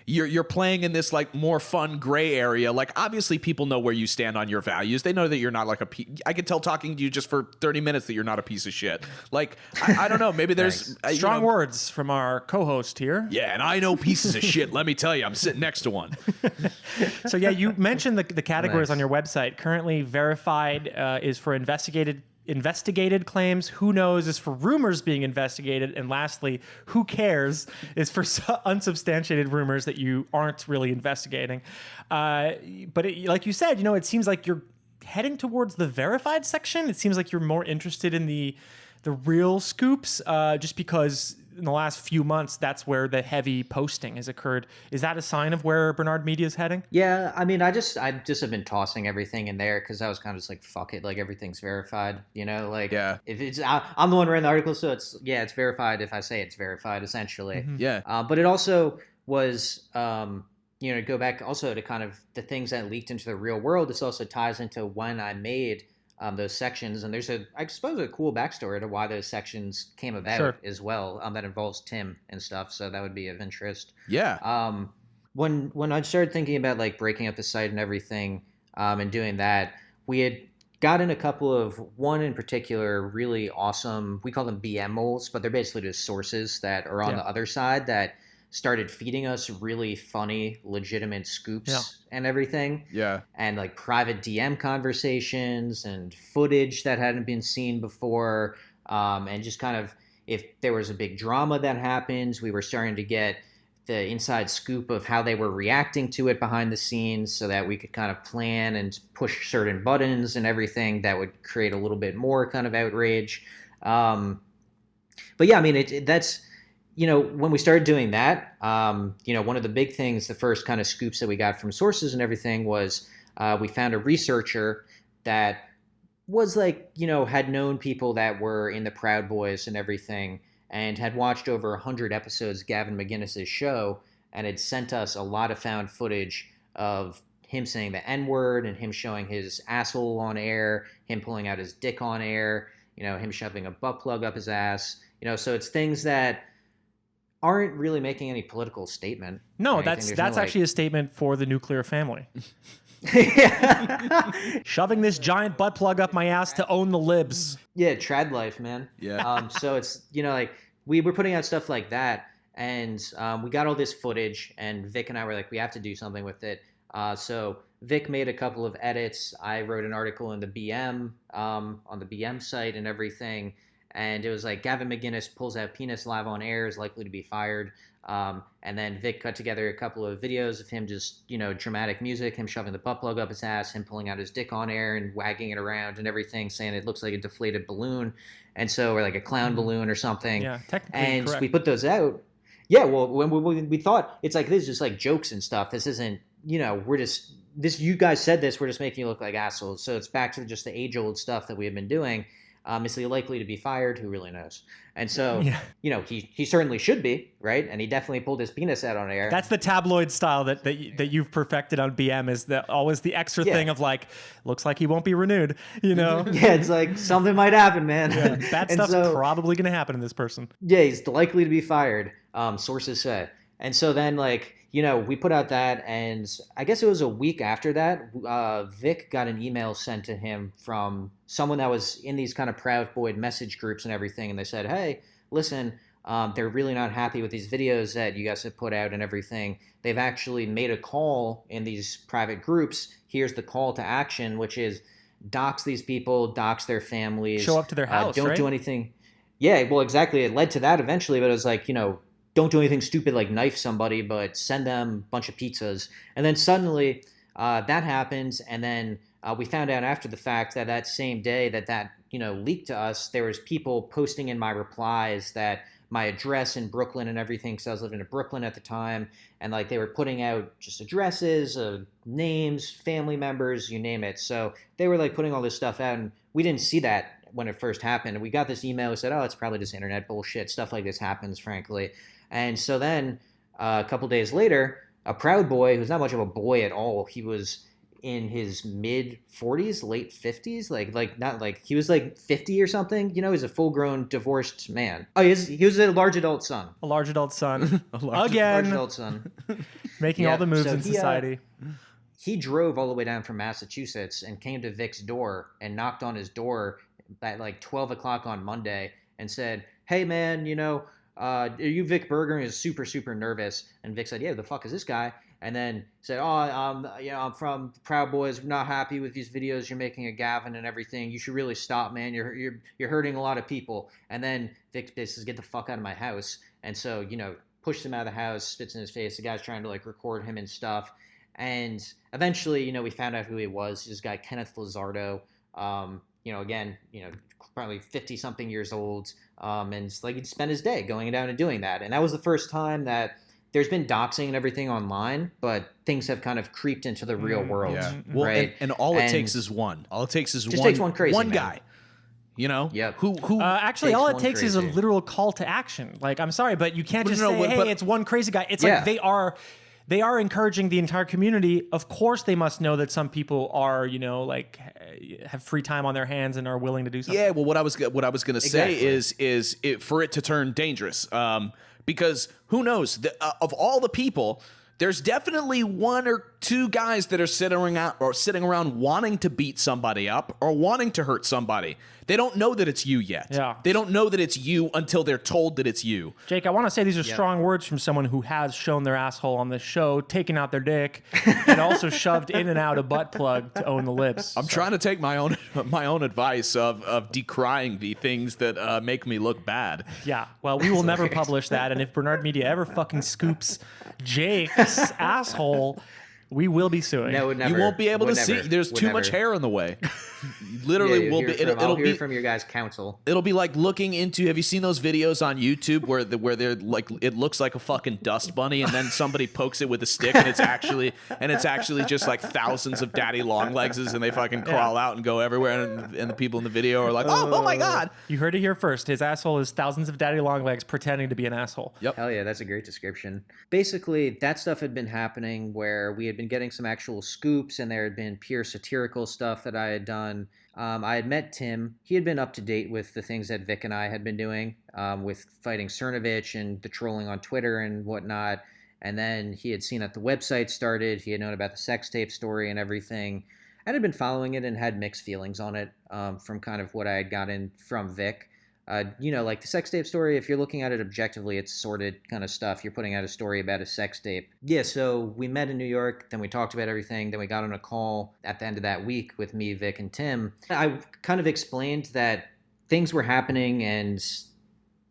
you're playing in this like more fun gray area. Like, obviously people know where you stand on your values. They know that you're not like I can tell talking to you just for 30 minutes that you're not a piece of shit. Like, I don't know. Maybe there's strong words from our co-host here. Yeah. And I know pieces of shit. Let me tell you, I'm sitting next to one. So yeah, you mentioned the categories on your website. Currently verified is for investigative investigated claims? Who knows is for rumors being investigated? And lastly, who cares is for unsubstantiated rumors that you aren't really investigating. But like you said, it seems like you're heading towards the verified section. It seems like you're more interested in the real scoops, just because in the last few months, that's where the heavy posting has occurred. Is that a sign of where Bernard Media is heading? Yeah, I mean, I just have been tossing everything in there because I was kind of just like, fuck it, like everything's verified, like Yeah. if it's I'm the one writing the article, so it's verified if I say it's verified, essentially. Mm-hmm. Yeah. But it also was to go back also to kind of the things that leaked into the real world. This also ties into when I made those sections, and there's I suppose a cool backstory to why those sections came about as well, that involves Tim and stuff, so that would be of interest. Yeah. When I started thinking about like breaking up the site and everything, and doing that, we had gotten a couple of, one in particular, really awesome, we call them BM moles, but they're basically just sources that are on the other side that started feeding us really funny, legitimate scoops and everything. Yeah. And like private DM conversations and footage that hadn't been seen before. And just kind of, if there was a big drama that happens, we were starting to get the inside scoop of how they were reacting to it behind the scenes so that we could kind of plan and push certain buttons and everything that would create a little bit more kind of outrage. But yeah, I mean, that's, when we started doing that, one of the big things, the first kind of scoops that we got from sources and everything was we found a researcher that was like, had known people that were in the Proud Boys and everything and had watched over 100 episodes of Gavin McInnes' show and had sent us a lot of found footage of him saying the N-word and him showing his asshole on air, him pulling out his dick on air, him shoving a butt plug up his ass, so it's things that aren't really making any political statement. No, that's actually a statement for the nuclear family. Shoving this giant butt plug up my ass to own the libs. Yeah, trad life, man. Yeah. So it's, like we were putting out stuff like that, and we got all this footage, and Vic and I were like, we have to do something with it. So Vic made a couple of edits. I wrote an article in the BM, on the BM site and everything. And it was like Gavin McInnes pulls out penis live on air, is likely to be fired. And then Vic cut together a couple of videos of him just, dramatic music, him shoving the butt plug up his ass, him pulling out his dick on air and wagging it around and everything, saying it looks like a deflated balloon. And so, or like a clown balloon or something. Yeah, technically and correct. We put those out. Yeah, well, when we thought, it's like, this is just like jokes and stuff. This isn't, we're just, you guys said this, we're just making you look like assholes. So it's back to just the age-old stuff that we have been doing. Is he likely to be fired? Who really knows? And so, he certainly should be, right? And he definitely pulled his penis out on air. That's the tabloid style that you've perfected on BM, is always the extra thing of like, looks like he won't be renewed, Yeah, it's like something might happen, man. Yeah, bad stuff's probably going to happen to this person. Yeah, he's likely to be fired, sources say. And so then, like, we put out that, and I guess it was a week after that, Vic got an email sent to him from someone that was in these kind of Proud Boy message groups and everything, and they said, hey, listen, they're really not happy with these videos that you guys have put out and everything. They've actually made a call in these private groups. Here's the call to action, which is dox these people, dox their families. Show up to their house, don't right? do anything. Yeah, well, exactly. It led to that eventually, but it was like, don't do anything stupid like knife somebody, but send them a bunch of pizzas. And then suddenly that happens, and then we found out after the fact that same day that leaked to us, there was people posting in my replies that my address in Brooklyn and everything, because I was living in Brooklyn at the time, and like they were putting out just addresses, names, family members, you name it. So they were like putting all this stuff out, and we didn't see that when it first happened. And we got this email that said, oh, it's probably just internet bullshit. Stuff like this happens, frankly. And so then a couple days later, a Proud Boy, who's not much of a boy at all, he was in his mid 40s, late 50s, like not like he was like 50 or something. He's a full grown divorced man. Oh, he was a large adult son. A large adult son. Large adult son. Making all the moves in society. He drove all the way down from Massachusetts and came to Vic's door and knocked on his door at like 12 o'clock on Monday and said, hey man, are you Vic Berger? And he was super, super nervous. And Vic said, yeah, the fuck is this guy? and then said, "Oh, I'm from Proud Boys. Not happy with these videos you're making of Gavin and everything. You should really stop, man. You're hurting a lot of people." And then Vic basically says, "Get the fuck out of my house." And so, pushed him out of the house, spits in his face. The guy's trying to like record him and stuff. And eventually, we found out who he was. This guy, Kenneth Lizardo. Again, probably 50 something years old. And like he'd spend his day going down and doing that. And that was the first time that there's been doxing and everything online, but things have kind of creeped into the real world. Yeah. Well, right? and all it takes is one. All it takes is just takes one crazy man. guy. Yep. Who actually, all it one takes is a crazy. literal call to action. Like, I'm sorry, but you can't just say, but "Hey, it's one crazy guy." It's Yeah. like they are encouraging the entire community. Of course, they must know that some people are, have free time on their hands and are willing to do something. Yeah, well, what I was going to say Exactly. is for it to turn dangerous, because who knows? Of all the people, there's definitely one or two guys that are sitting around wanting to beat somebody up or wanting to hurt somebody. They don't know that it's you yet. Yeah. They don't know that it's you until they're told that it's you. Jake, I want to say these are strong words from someone who has shown their asshole on this show, taken out their dick, and also shoved in and out a butt plug to own the lips. I'm trying to take my own advice of decrying the things that make me look bad. Yeah, well, we will never publish that, and if Bernard Media ever fucking scoops Jake's asshole, we will be suing. No, would never. You won't be able to see. There's too much hair in the way. Literally, Yeah, will be. It'll hear be from your guys' counsel. It'll be like looking into. Have you seen those videos on YouTube where they're like it looks like a fucking dust bunny, and then somebody pokes it with a stick, and it's actually just like thousands of daddy long legses, and they fucking crawl out and go everywhere, and the people in the video are like, oh my god. You heard it here first. His asshole is thousands of daddy long legs pretending to be an asshole. Yep. Hell yeah, that's a great description. Basically, that stuff had been happening where we had been getting some actual scoops, and there had been pure satirical stuff that I had done. I had met Tim. He had been up to date with the things that Vic and I had been doing, with fighting Cernovich and the trolling on Twitter and whatnot. And then he had seen that the website started. He had known about the sex tape story and everything. I had been following it and had mixed feelings on it, from kind of what I had gotten from Vic. Like the sex tape story, if you're looking at it objectively, it's sordid kind of stuff. You're putting out a story about a sex tape. Yeah, so we met in New York, then we talked about everything, then we got on a call at the end of that week with me, Vic, and Tim. I kind of explained that things were happening and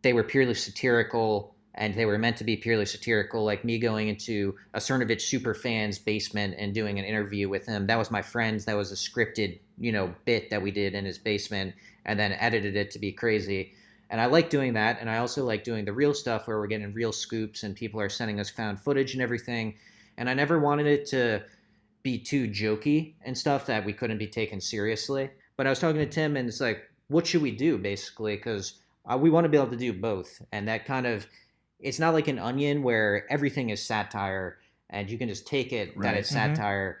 they were purely satirical, and they were meant to be purely satirical, like me going into a Cernovich super fan's basement and doing an interview with him. That was my friends. That was a scripted, bit that we did in his basement, and then edited it to be crazy. And I like doing that, and I also like doing the real stuff where we're getting real scoops and people are sending us found footage and everything. And I never wanted it to be too jokey and stuff that we couldn't be taken seriously. But I was talking to Tim, and it's like, what should we do, basically? Because we want to be able to do both. And that kind of, it's not like an onion where everything is satire and you can just take it that it's satire.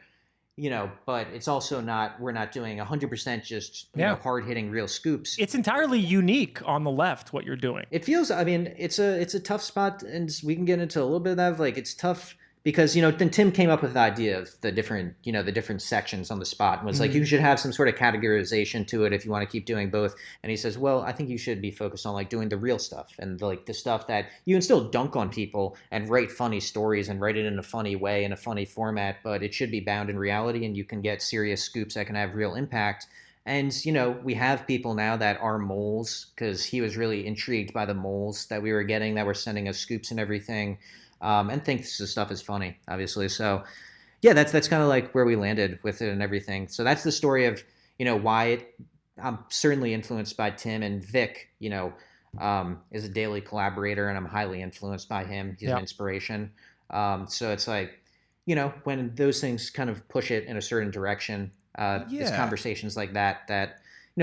But it's also not, we're not doing 100% just hard-hitting real scoops. It's entirely unique on the left, what you're doing. It feels, it's a tough spot, and we can get into a little bit of that. Like, it's tough because, then Tim came up with the idea of the different sections on the spot, and was like, you should have some sort of categorization to it if you want to keep doing both. And he says, well, I think you should be focused on like doing the real stuff and like the stuff that you can still dunk on people and write funny stories and write it in a funny way, in a funny format, but it should be bound in reality, and you can get serious scoops that can have real impact. And, we have people now that are moles, because he was really intrigued by the moles that we were getting that were sending us scoops and everything. And thinks this stuff is funny, obviously. So, yeah, that's kind of like where we landed with it and everything. So that's the story of, why I'm certainly influenced by Tim, and Vic, is a daily collaborator, and I'm highly influenced by him. He's an inspiration. So it's like, when those things kind of push it in a certain direction, it's conversations like that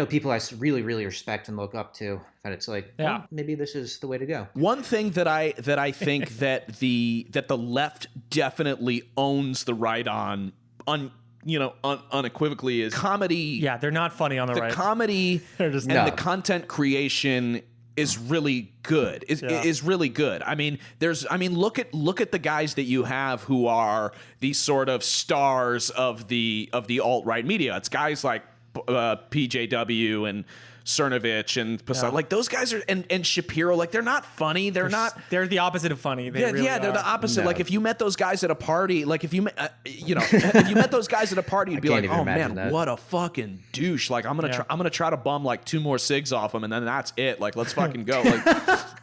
people I really, really respect and look up to, that it's like, well, maybe this is the way to go. One thing that I think that the left definitely owns the right on unequivocally is comedy. Yeah, they're not funny on the right. The comedy They're just and the content creation is really good. Is really good. Look at the guys that you have who are these sort of stars of the alt-right media. It's guys like PJW and Cernovich and Poseidon. Like those guys are, and Shapiro, like they're not funny. They're not. They're the opposite of funny. They're the opposite. No. Like if you met those guys at a party, like if you met, if you met those guys at a party, you'd be can't like, even oh man, imagine that. what a fucking douche. Like I'm gonna try to bum like 2 more cigs off him, and then that's it. Like let's fucking go. Like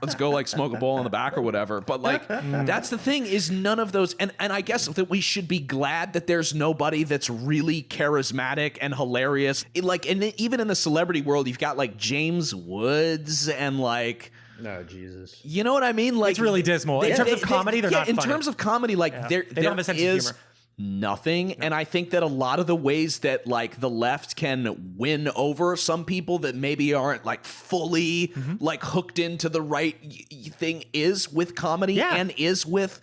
let's go like smoke a bowl in the back or whatever. But like that's the thing, is none of those, and I guess that we should be glad that there's nobody that's really charismatic and hilarious. And even in the celebrity world, you've got like James Woods and like. No, Jesus. You know what I mean? Like It's really dismal. In terms of comedy, they're not in funny. terms of comedy, like They don't have a sense of is humor. nothing. And I think that a lot of the ways that like the left can win over some people that maybe aren't like fully like hooked into the right thing is with comedy and is with,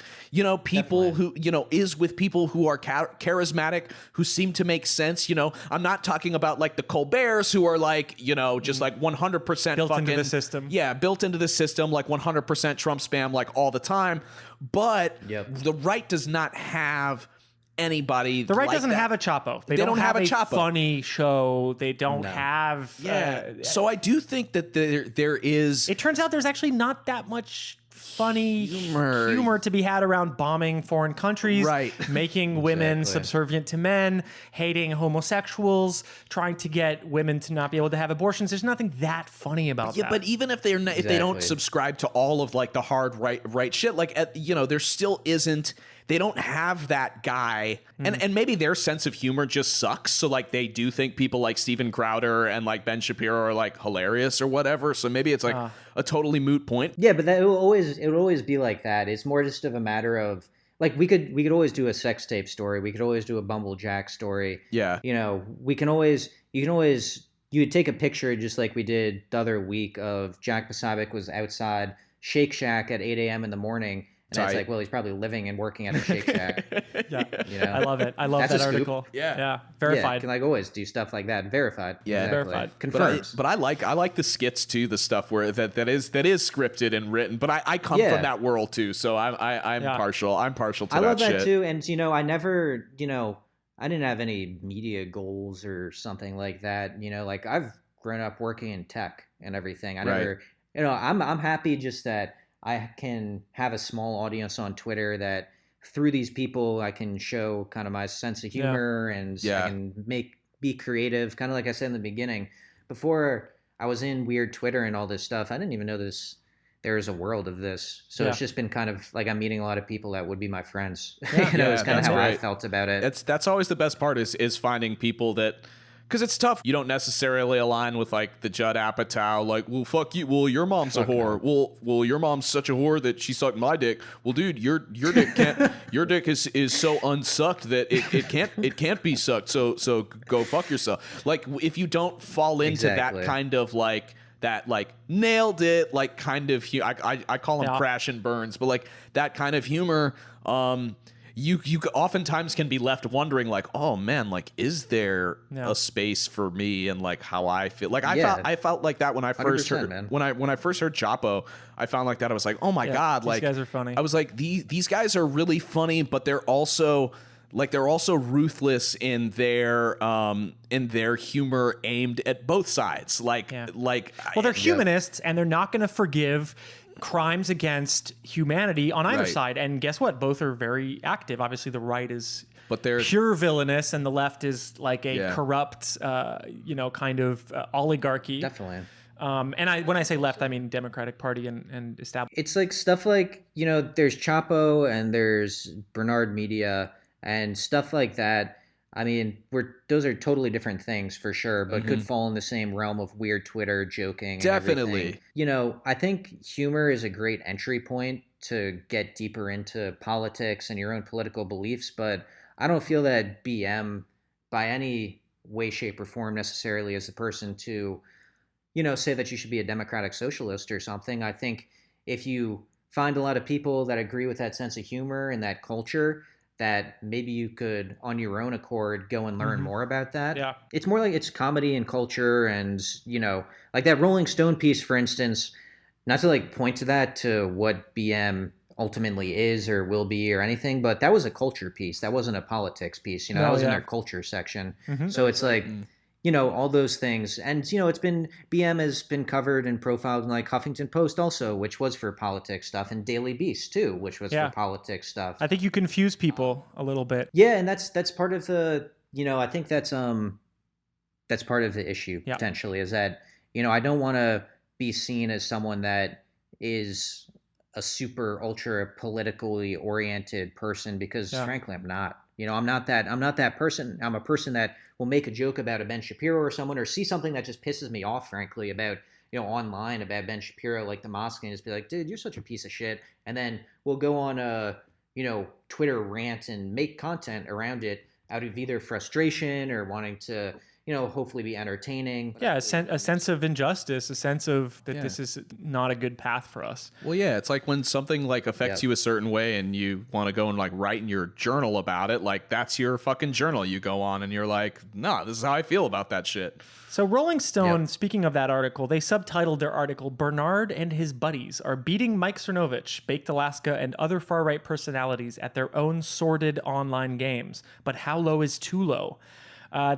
people who, is with people who are charismatic, who seem to make sense. I'm not talking about like the Colberts who are like, just like 100% Built fucking into the system. Yeah, built into the system, like 100% Trump spam, like all the time. But the right does not have anybody. The right like doesn't that. have a Chapo. They don't have a Chapo. funny show. They don't have. So I do think that there is. It turns out there's actually not that much funny humor to be had around bombing foreign countries, Right. making women subservient to men, hating homosexuals, trying to get women to not be able to have abortions. There's nothing that funny about that. But even if they're not, if they don't subscribe to all of like the hard right shit, like there still isn't. They don't have that guy, and maybe their sense of humor just sucks. So like they do think people like Steven Crowder and like Ben Shapiro are like hilarious or whatever. So maybe it's like a totally moot point. Yeah, but it would always be like that. It's more just of a matter of like we could always do a sex tape story. We could always do a Bumble Jack story. Yeah. You would take a picture just like we did the other week of Jack Posobiec was outside Shake Shack at 8 a.m. in the morning. And it's like, well, he's probably living and working at a Shake Shack. I love it. I love That's that a scoop. article. Yeah. Verified. Yeah, can like always do stuff like that. Verified. Yeah. Exactly. Verified. Confirmed. But I like the skits too, the stuff where that is scripted and written. But I come from that world too, so I'm partial. I'm partial to that shit. I love that too, and I never, I didn't have any media goals or something like that. Like I've grown up working in tech and everything. I never, I'm happy just that I can have a small audience on Twitter that through these people I can show kind of my sense of humor and I can be creative. Kind of like I said in the beginning, before I was in weird Twitter and all this stuff, I didn't even know there is a world of this. So it's just been kind of like I'm meeting a lot of people that would be my friends. It's kind of how I felt about it. That's always the best part is finding people that. Because it's tough. You don't necessarily align with like the Judd Apatow, like, well, fuck you. Well, your mom's a whore. No. Well, your mom's such a whore that she sucked my dick. Well, dude, your dick can't. Your dick is so unsucked that it can't be sucked. So go fuck yourself. Like if you don't fall into that kind of like that like nailed it like kind of I call them crash and burns, but like that kind of humor. You oftentimes can be left wondering like, oh man, like is there a space for me and like how I feel? Like I felt like that when I first heard when I first heard Chapo, I found like that. I was like, oh my god, like these guys are funny. I was like these guys are really funny, but they're also ruthless in their humor aimed at both sides. Well, they're humanists and they're not going to forgive crimes against humanity on either side. And guess what? Both are very active. Obviously, the right is pure villainous and the left is like a corrupt, kind of oligarchy. Definitely. And when I say left, I mean Democratic Party and established. It's like stuff like, there's Chapo and there's Bernard Media and stuff like that. I mean, those are totally different things for sure, but could fall in the same realm of weird Twitter joking. Definitely. I think humor is a great entry point to get deeper into politics and your own political beliefs, but I don't feel that BM by any way, shape, or form necessarily is the person to, say that you should be a democratic socialist or something. I think if you find a lot of people that agree with that sense of humor and that culture, that maybe you could, on your own accord, go and learn more about that. Yeah. It's more like it's comedy and culture and, like that Rolling Stone piece, for instance, not to like point to that to what BM ultimately is or will be or anything, but that was a culture piece. That wasn't a politics piece. That was in their culture section. So it's like, all those things. And, BM has been covered and profiled in like Huffington Post also, which was for politics stuff, and Daily Beast too, which was for politics stuff. I think you confuse people a little bit. Yeah. And that's part of the, I think that's part of the issue potentially is that, I don't want to be seen as someone that is a super ultra politically oriented person because frankly, I'm not. I'm not that person. I'm a person that will make a joke about a Ben Shapiro or someone, or see something that just pisses me off, frankly, about, online about Ben Shapiro, like the mosque, and just be like, dude, you're such a piece of shit. And then we'll go on a, Twitter rant and make content around it out of either frustration or wanting to, hopefully be entertaining. Yeah, a sense of injustice, a sense of that this is not a good path for us. Well, yeah, it's like when something like affects you a certain way and you want to go and like write in your journal about it, like that's your fucking journal. You go on and you're like, nah, this is how I feel about that shit. So Rolling Stone, speaking of that article, they subtitled their article, "Bernard and his buddies are beating Mike Cernovich, Baked Alaska, and other far-right personalities at their own sordid online games. But how low is too low?"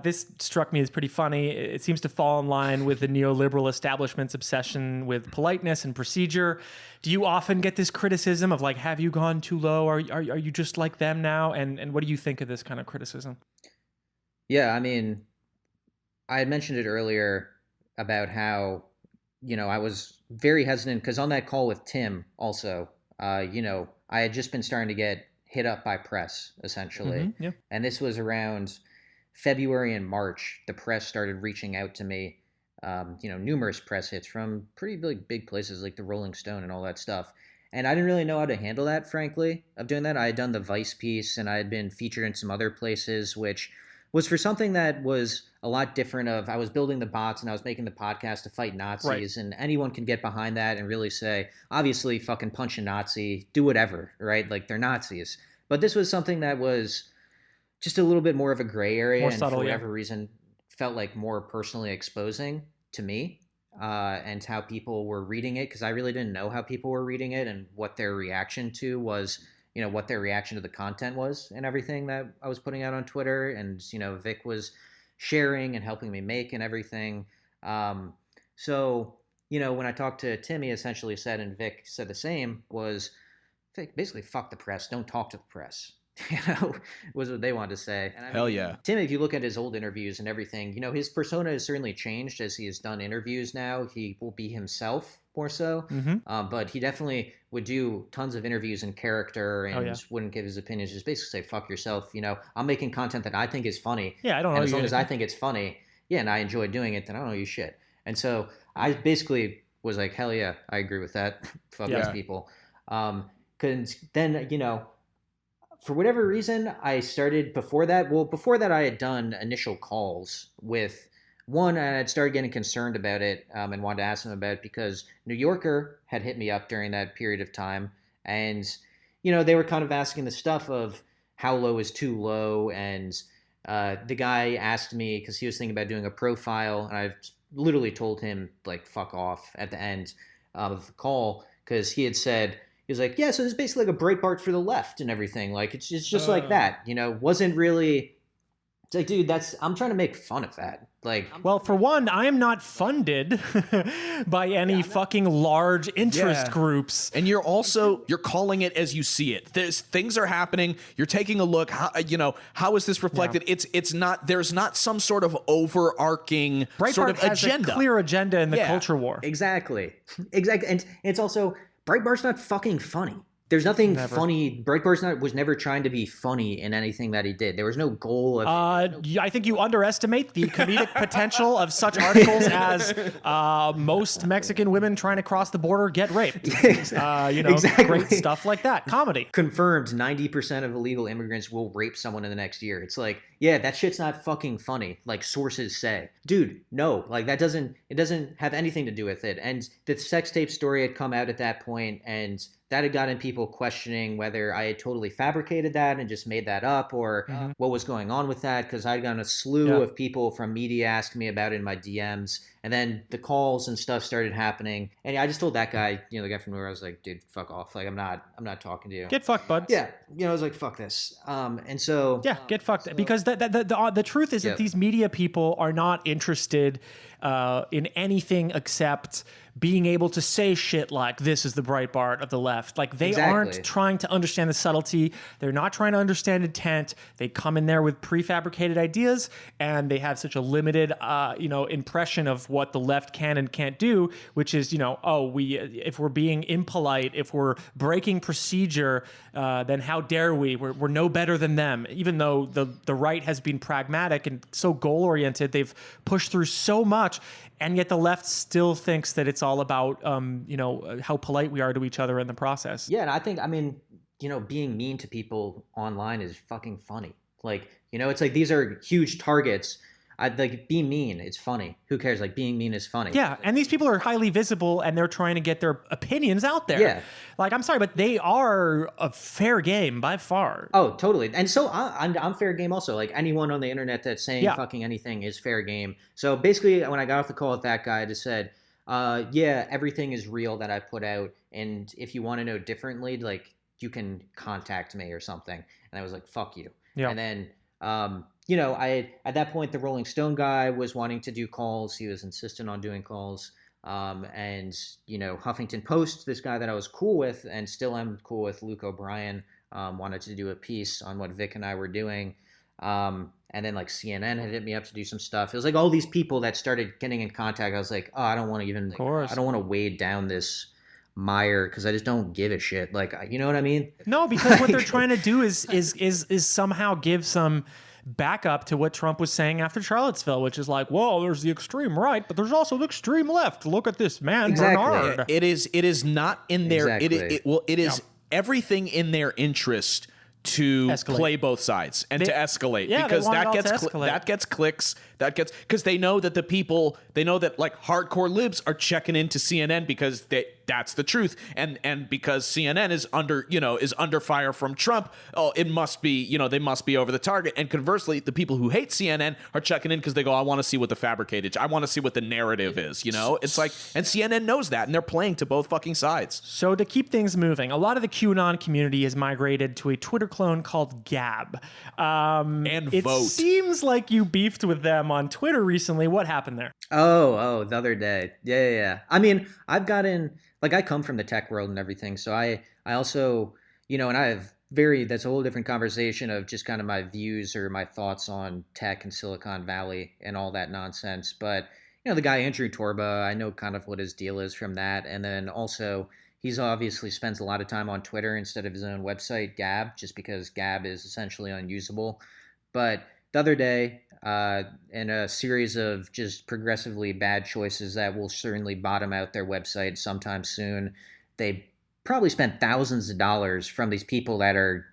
This struck me as pretty funny. It seems to fall in line with the neoliberal establishment's obsession with politeness and procedure. Do you often get this criticism of like, have you gone too low? Are you just like them now? And what do you think of this kind of criticism? Yeah, I mean, I had mentioned it earlier about how, I was very hesitant because on that call with Tim also, I had just been starting to get hit up by press essentially. And this was around February and March. The press started reaching out to me, numerous press hits from pretty big places like the Rolling Stone and all that stuff. And I didn't really know how to handle that, frankly, of doing that. I had done the Vice piece and I had been featured in some other places, which was for something that was a lot different of, I was building the bots and I was making the podcast to fight Nazis. Right. And anyone can get behind that and really say, obviously fucking punch a Nazi, do whatever, right? Like they're Nazis. But this was something that was just a little bit more of a gray area, more and subtle, for whatever reason felt like more personally exposing to me and how people were reading it, because I really didn't know how people were reading it and what their reaction to was, what their reaction to the content was and everything that I was putting out on Twitter, and Vic was sharing and helping me make and everything. So when I talked to Tim, he essentially said, and Vic said the same, was basically fuck the press, don't talk to the press. Was what they wanted to say. And Hell yeah. Tim, if you look at his old interviews and everything, his persona has certainly changed as he has done interviews now. He will be himself more so. But he definitely would do tons of interviews in character and wouldn't give his opinions. Just basically say, fuck yourself. I'm making content that I think is funny. Yeah, I don't know. And as long as I think it's funny, and I enjoy doing it, then I don't know you shit. And so I basically was like, hell yeah, I agree with that. Fuck those people. Because then, for whatever reason, I started before that. Well, before that, I had done initial calls with one, and I'd started getting concerned about it and wanted to ask them about it because New Yorker had hit me up during that period of time. And, they were kind of asking the stuff of how low is too low. And the guy asked me, because he was thinking about doing a profile, and I literally told him, like, fuck off at the end of the call, because he had said, he was like, yeah, so this is basically like a Breitbart for the left and everything. Like, it's just like that, wasn't really, it's like, dude, I'm trying to make fun of that. Like, well, for one, I am not funded by any fucking large interest groups. And you're calling it as you see it. Things are happening. You're taking a look. How is this reflected? Yeah. It's not. There's not some sort of overarching Breitbart sort of has agenda. A clear agenda in the culture war. Exactly. And it's also, Breitbart's not fucking funny. There's nothing funny. Breitbart was never trying to be funny in anything that he did. There was no goal of... I think you underestimate the comedic potential of such articles as most Mexican women trying to cross the border get raped. Exactly. Great stuff like that. Comedy. Confirmed 90% of illegal immigrants will rape someone in the next year. It's like, yeah, that shit's not fucking funny, like sources say. Dude, no, like it doesn't have anything to do with it. And the sex tape story had come out at that point, and that had gotten people questioning whether I had totally fabricated that and just made that up, or what was going on with that, because I'd gotten a slew of people from media asking me about it in my DMs. And then the calls and stuff started happening. And I just told that guy, the guy from New York, I was like, dude, fuck off. Like, I'm not talking to you. Get fucked, bud. Yeah. I was like, fuck this. And so. Yeah, get fucked. Because the truth is that these media people are not interested in anything except being able to say shit like this is the Breitbart of the left. Like they aren't trying to understand the subtlety. They're not trying to understand intent. They come in there with prefabricated ideas and they have such a limited, impression of what the left can and can't do, which is, if we're being impolite, if we're breaking procedure, then how dare we? We're no better than them. Even though the right has been pragmatic and so goal-oriented, they've pushed through so much. And yet the left still thinks that it's all about, how polite we are to each other in the process. Yeah, and I think, being mean to people online is fucking funny. Like, it's like these are huge targets. Be mean. It's funny. Who cares? Like, being mean is funny. Yeah, and these people are highly visible, and they're trying to get their opinions out there. Yeah. Like, I'm sorry, but they are a fair game by far. Oh, totally. And so I'm fair game also. Like, anyone on the internet that's saying fucking anything is fair game. So basically, when I got off the call with that guy, I just said, everything is real that I put out. And if you want to know differently, like, you can contact me or something. And I was like, fuck you. Yeah. And then, at that point, the Rolling Stone guy was wanting to do calls. He was insistent on doing calls. And Huffington Post, this guy that I was cool with and still am cool with, Luke O'Brien, wanted to do a piece on what Vic and I were doing. And then like CNN had hit me up to do some stuff. It was like all these people that started getting in contact. I was like, oh, I don't want to wade down this mire because I just don't give a shit. Like, you know what I mean? No, because what they're trying to do is somehow give some backup to what Trump was saying after Charlottesville, which is like, well, there's the extreme right, but there's also the extreme left. Look at this man, Bernard. It is not in their it is everything in their interest to play both sides and to escalate, because that gets clicks, because they know that like hardcore libs are checking into CNN because that's the truth, and because CNN is under fire from Trump, it must be, they must be over the target. And conversely, the people who hate CNN are checking in because they go, I want to see what the fabricated, I want to see what the narrative is, it's like, and CNN knows that, and they're playing to both fucking sides. So to keep things moving, a lot of the QAnon community has migrated to a Twitter clone called Gab. It seems like you beefed with them on Twitter recently. What happened there? Oh, the other day. Yeah. I mean, I've gotten, like, I come from the tech world and everything. So I also, and I have that's a whole different conversation of just kind of my views or my thoughts on tech and Silicon Valley and all that nonsense. But, the guy, Andrew Torba, I know kind of what his deal is from that. And then also, he's obviously spends a lot of time on Twitter instead of his own website, Gab, just because Gab is essentially unusable. But the other day, in a series of just progressively bad choices that will certainly bottom out their website sometime soon, they probably spent thousands of dollars from these people that are,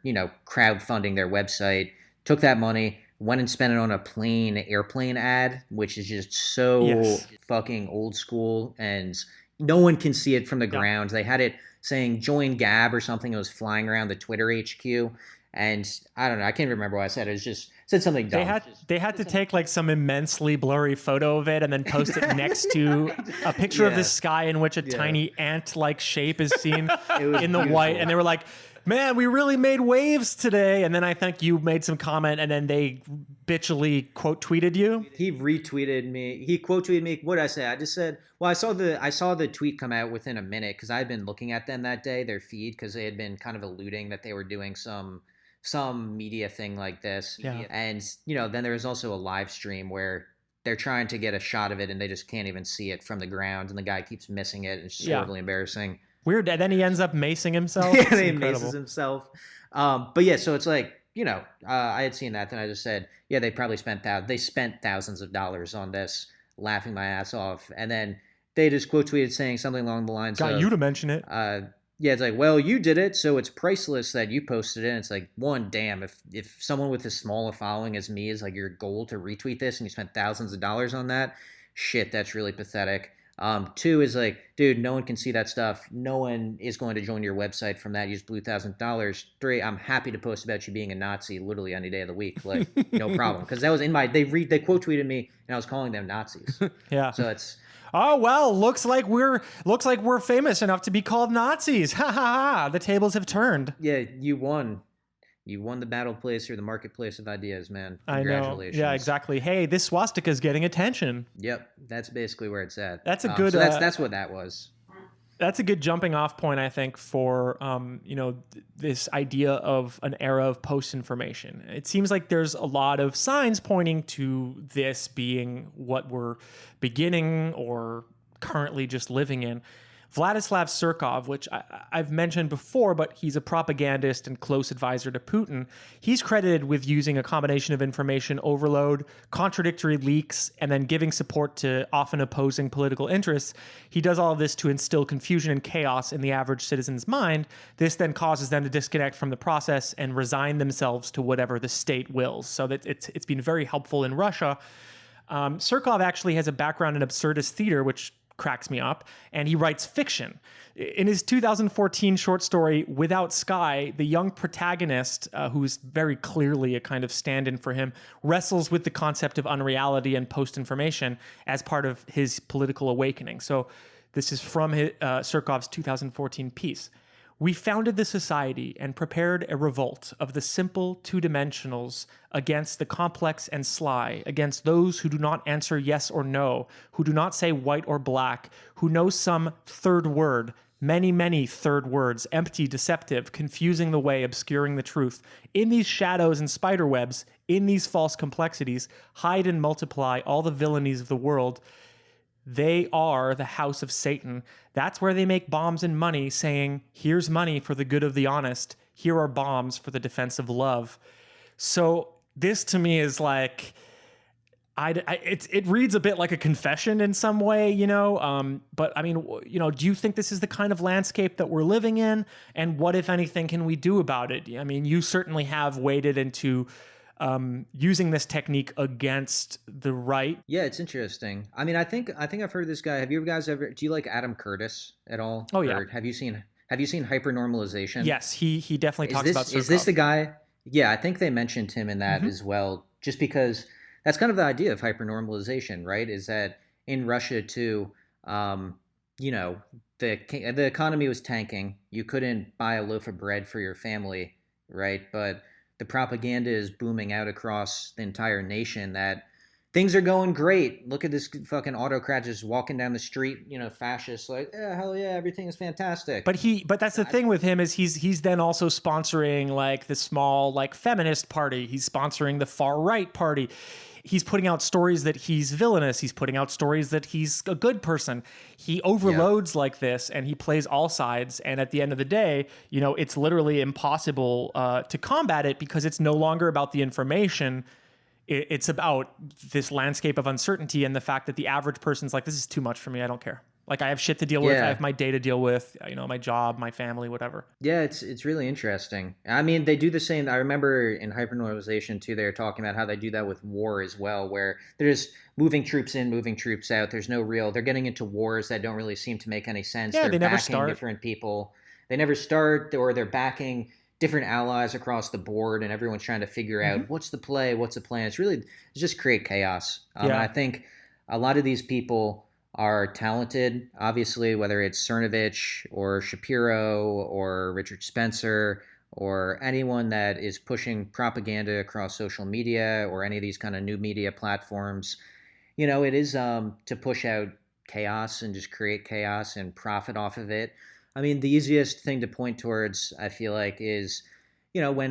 crowdfunding their website, took that money, went and spent it on a airplane ad, which is just so fucking old school, and no one can see it from the ground. They had it saying join Gab or something. It was flying around the Twitter HQ. And I don't know. I can't remember what I said. It was just said something dumb. They had to take like some immensely blurry photo of it and then post it next to a picture of the sky in which a tiny ant-like shape is seen in the white. And they were like, man, we really made waves today. And then I think you made some comment and then they bitchily quote tweeted you. He retweeted me. He quote tweeted me. What did I say? I just said, well, I saw the tweet come out within a minute because I had been looking at them that day, their feed, because they had been kind of alluding that they were doing some media thing like this. Yeah. And, then there was also a live stream where they're trying to get a shot of it and they just can't even see it from the ground. And the guy keeps missing it. It's just horribly embarrassing. Weird. And then he ends up macing himself. Yeah, he maces himself. But yeah, so it's like, I had seen that. Then I just said, they probably spent thousands of dollars on this, laughing my ass off. And then they just quote tweeted saying something along the lines of, got you to mention it. It's like, well, you did it, so it's priceless that you posted it. And it's like, damn, if someone with as small a following as me is like your goal to retweet this and you spent thousands of dollars on that, shit, that's really pathetic. Two is like, dude, no one can see that stuff. No one is going to join your website from that. Use blue $1,000. Three, I'm happy to post about you being a Nazi literally any day of the week. Like, no problem. Because that was in my, they quote tweeted me and I was calling them Nazis. Yeah. So it's, Oh well, looks like we're famous enough to be called Nazis. Ha ha ha! The tables have turned. yeah, you won. You won the battle place or the marketplace of ideas, man. I know. Congratulations. Yeah, exactly. Hey, this swastika is getting attention. Yep, that's basically where it's at. That's a good. So that's what that was. That's a good jumping off point, I think, for this idea of an era of post-information. It seems like there's a lot of signs pointing to this being what we're beginning or currently just living in. Vladislav Surkov, which I've mentioned before, but he's a propagandist and close advisor to Putin. He's credited with using a combination of information overload, contradictory leaks, and then giving support to often opposing political interests. He does all of this to instill confusion and chaos in the average citizen's mind. This then causes them to disconnect from the process and resign themselves to whatever the state wills. So that it's been very helpful in Russia. Surkov actually has a background in absurdist theater, which cracks me up, and he writes fiction. In his 2014 short story, Without Sky, the young protagonist, who's very clearly a kind of stand-in for him, wrestles with the concept of unreality and post-information as part of his political awakening. So this is from Surkov's 2014 piece. We founded the society and prepared a revolt of the simple two-dimensionals against the complex and sly, against those who do not answer yes or no, who do not say white or black, who know some third word, many, many third words, empty, deceptive, confusing the way, obscuring the truth. In these shadows and spider webs, in these false complexities, hide and multiply all the villainies of the world. They are the house of Satan. That's where they make bombs and money, saying, here's money for the good of the honest. Here are bombs for the defense of love. So this to me is like, it reads a bit like a confession in some way, but I mean, do you think this is the kind of landscape that we're living in? And what, if anything, can we do about it? I mean, you certainly have waded into using this technique against the right. Yeah, it's interesting. I mean, I think I've heard of this guy. Have you guys ever? Do you like Adam Curtis at all? Oh yeah. Or have you seen hypernormalization? Yes, he definitely talks about Surkov. Is this the guy? Yeah, I think they mentioned him in that as well. Just because that's kind of the idea of hypernormalization, right? Is that in Russia too, the economy was tanking. You couldn't buy a loaf of bread for your family, right? But the propaganda is booming out across the entire nation that things are going great. Look at this fucking autocrat just walking down the street, fascist, like, yeah, hell yeah, everything is fantastic. But that's the thing with him is he's then also sponsoring like the small like feminist party. He's sponsoring the far right party. He's putting out stories that he's villainous. He's putting out stories that he's a good person. He overloads like this, and he plays all sides. And at the end of the day, it's literally impossible to combat it because it's no longer about the information. It's about this landscape of uncertainty and the fact that the average person's like, this is too much for me. I don't care. Like, I have shit to deal with. I have my day to deal with, my job, my family, whatever. Yeah, it's really interesting. I mean, they do the same. I remember in hypernormalization, too, they were talking about how they do that with war as well, where they're just moving troops in, moving troops out. There's no real – they're getting into wars that don't really seem to make any sense. Yeah, they're they never backing start. different people. They never start, or they're backing different allies across the board, and everyone's trying to figure out what's the play, what's the plan. It's just create chaos. And I think a lot of these people – are talented, obviously, whether it's Cernovich or Shapiro or Richard Spencer or anyone that is pushing propaganda across social media or any of these kind of new media platforms. It is to push out chaos and just create chaos and profit off of it. I mean, the easiest thing to point towards, I feel like, is when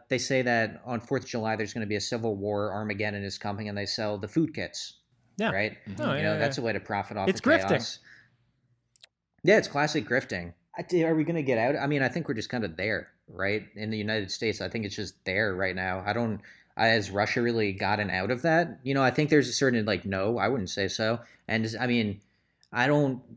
they say that on 4th of July there's going to be a civil war, Armageddon is coming, and they sell the food kits. Yeah. Right. That's a way to profit off. It's of chaos. grifting. Yeah, it's classic grifting. Are we going to get out? I mean, I think we're just kind of there, right? In the United States, I think it's just there right now. Has Russia really gotten out of that? I think there's a certain no, I wouldn't say so. And I mean,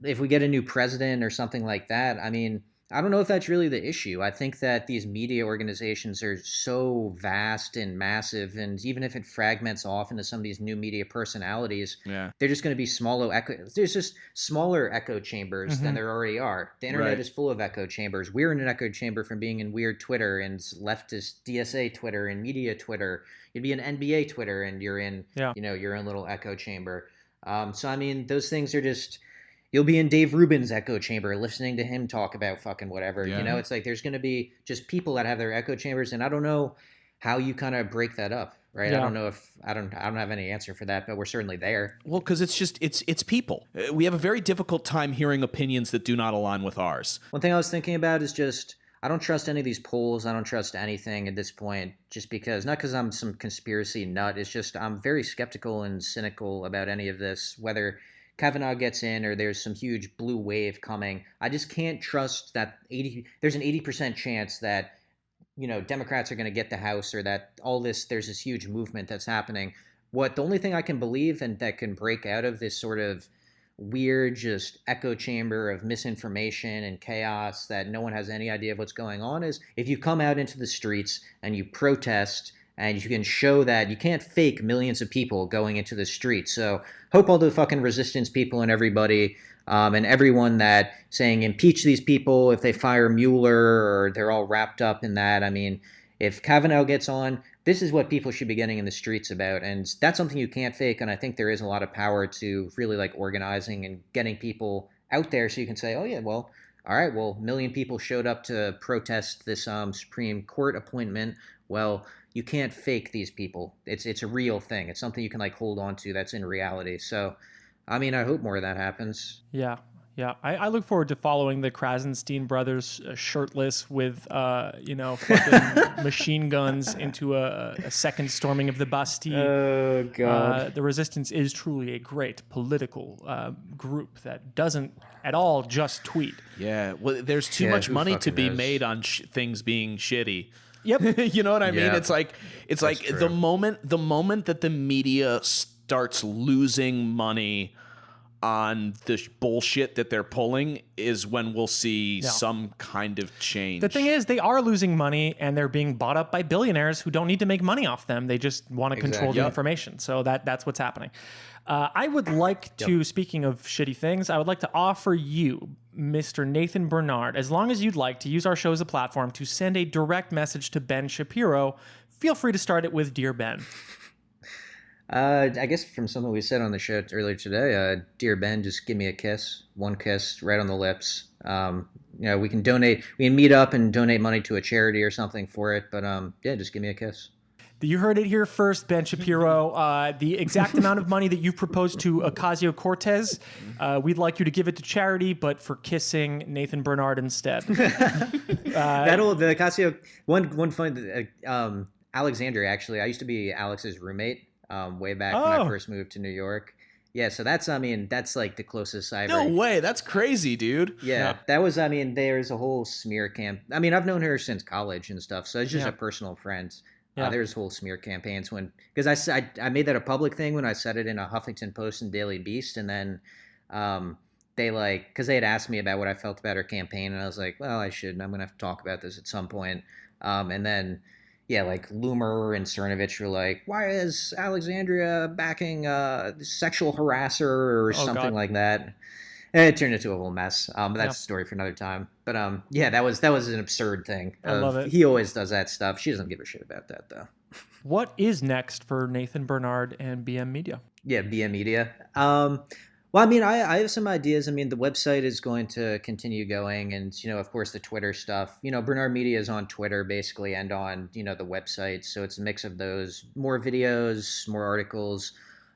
if we get a new president or something like that, I mean, I don't know if that's really the issue. I think that these media organizations are so vast and massive, and even if it fragments off into some of these new media personalities, they're just going to be there's just smaller echo chambers than there already are. The internet is full of echo chambers. We're in an echo chamber from being in weird Twitter and leftist DSA Twitter and media Twitter. You'd be in NBA Twitter and you're in, your own little echo chamber. So, I mean, those things are just... You'll be in Dave Rubin's echo chamber listening to him talk about fucking whatever. It's like there's going to be just people that have their echo chambers, and I don't know how you kind of break that up, right? I don't know if I don't have any answer for that, but we're certainly there. Well, because it's people. We have a very difficult time hearing opinions that do not align with ours. One thing I was thinking about is just I don't trust any of these polls. I don't trust anything at this point, just because not because I'm some conspiracy nut. It's just I'm very skeptical and cynical about any of this, whether Kavanaugh gets in or there's some huge blue wave coming. I just can't trust that there's an 80% chance that, Democrats are going to get the House, or that there's this huge movement that's happening. The only thing I can believe and that can break out of this sort of weird just echo chamber of misinformation and chaos that no one has any idea of what's going on is if you come out into the streets and you protest and you can show that you can't fake millions of people going into the streets. So hope all the fucking resistance people and everybody and everyone that saying impeach these people if they fire Mueller or they're all wrapped up in that. I mean, if Kavanaugh gets on, this is what people should be getting in the streets about. And that's something you can't fake. And I think there is a lot of power to really like organizing and getting people out there so you can say, oh yeah, well, all right, well, 1 million people showed up to protest this Supreme Court appointment. Well, you can't fake these people. It's a real thing. It's something you can like hold on to that's in reality. So, I mean, I hope more of that happens. Yeah. I look forward to following the Krasenstein brothers shirtless with, fucking machine guns into a second storming of the Bastille. Oh, God. The Resistance is truly a great political group that doesn't at all just tweet. Yeah, well, there's too much money to be made on things being shitty. Yep. You know what I mean? Yeah. It's like true. the moment that the media starts losing money on the bullshit that they're pulling is when we'll see some kind of change. The thing is, they are losing money and they're being bought up by billionaires who don't need to make money off them. They just want to control the information. So that's what's happening. I would like to, speaking of shitty things, I would like to offer you, Mr. Nathan Bernard, as long as you'd like to use our show as a platform to send a direct message to Ben Shapiro. Feel free to start it with Dear Ben. I guess from something we said on the show earlier today, dear Ben, just give me a kiss, one kiss right on the lips. We can meet up and donate money to a charity or something for it. But just give me a kiss. You heard it here first, Ben Shapiro. The exact amount of money that you proposed to Ocasio-Cortez, we'd like you to give it to charity, but for kissing Nathan Bernard instead. The Ocasio, one funny, Alexandria, actually, I used to be Alex's roommate. Way back when I first moved to New York. Yeah, so that's like the closest I've No way, that's crazy, dude. Yeah, that was, there's a whole smear camp. I've known her since college and stuff, so it's just a personal friend. There's whole smear campaigns because I made that a public thing when I said it in a Huffington Post and Daily Beast, and then they because they had asked me about what I felt about her campaign, and I was like, well, I'm going to have to talk about this at some point. And then Loomer and Cernovich were like, why is Alexandria backing sexual harasser or something like that? And it turned into a whole mess. But that's a story for another time. But that was an absurd thing. I love it. He always does that stuff. She doesn't give a shit about that, though. What is next for Nathan Bernard and BM Media? Yeah, BM Media. Well, I have some ideas. The website is going to continue going, and of course, the Twitter stuff. Bernard Media is on Twitter basically, and on the website. So it's a mix of those, more videos, more articles.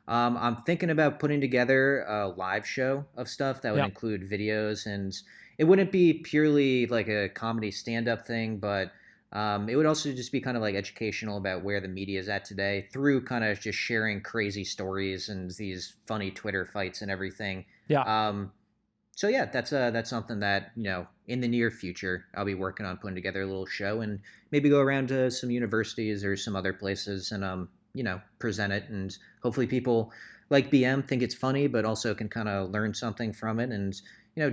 I'm thinking about putting together a live show of stuff that would include videos, and it wouldn't be purely like a comedy stand-up thing, but it would also just be kind of like educational about where the media is at today through kind of just sharing crazy stories and these funny Twitter fights and everything. Yeah. So yeah, that's something that, in the near future, I'll be working on putting together a little show and maybe go around to some universities or some other places and, present it. And hopefully people like BM think it's funny, but also can kind of learn something from it and,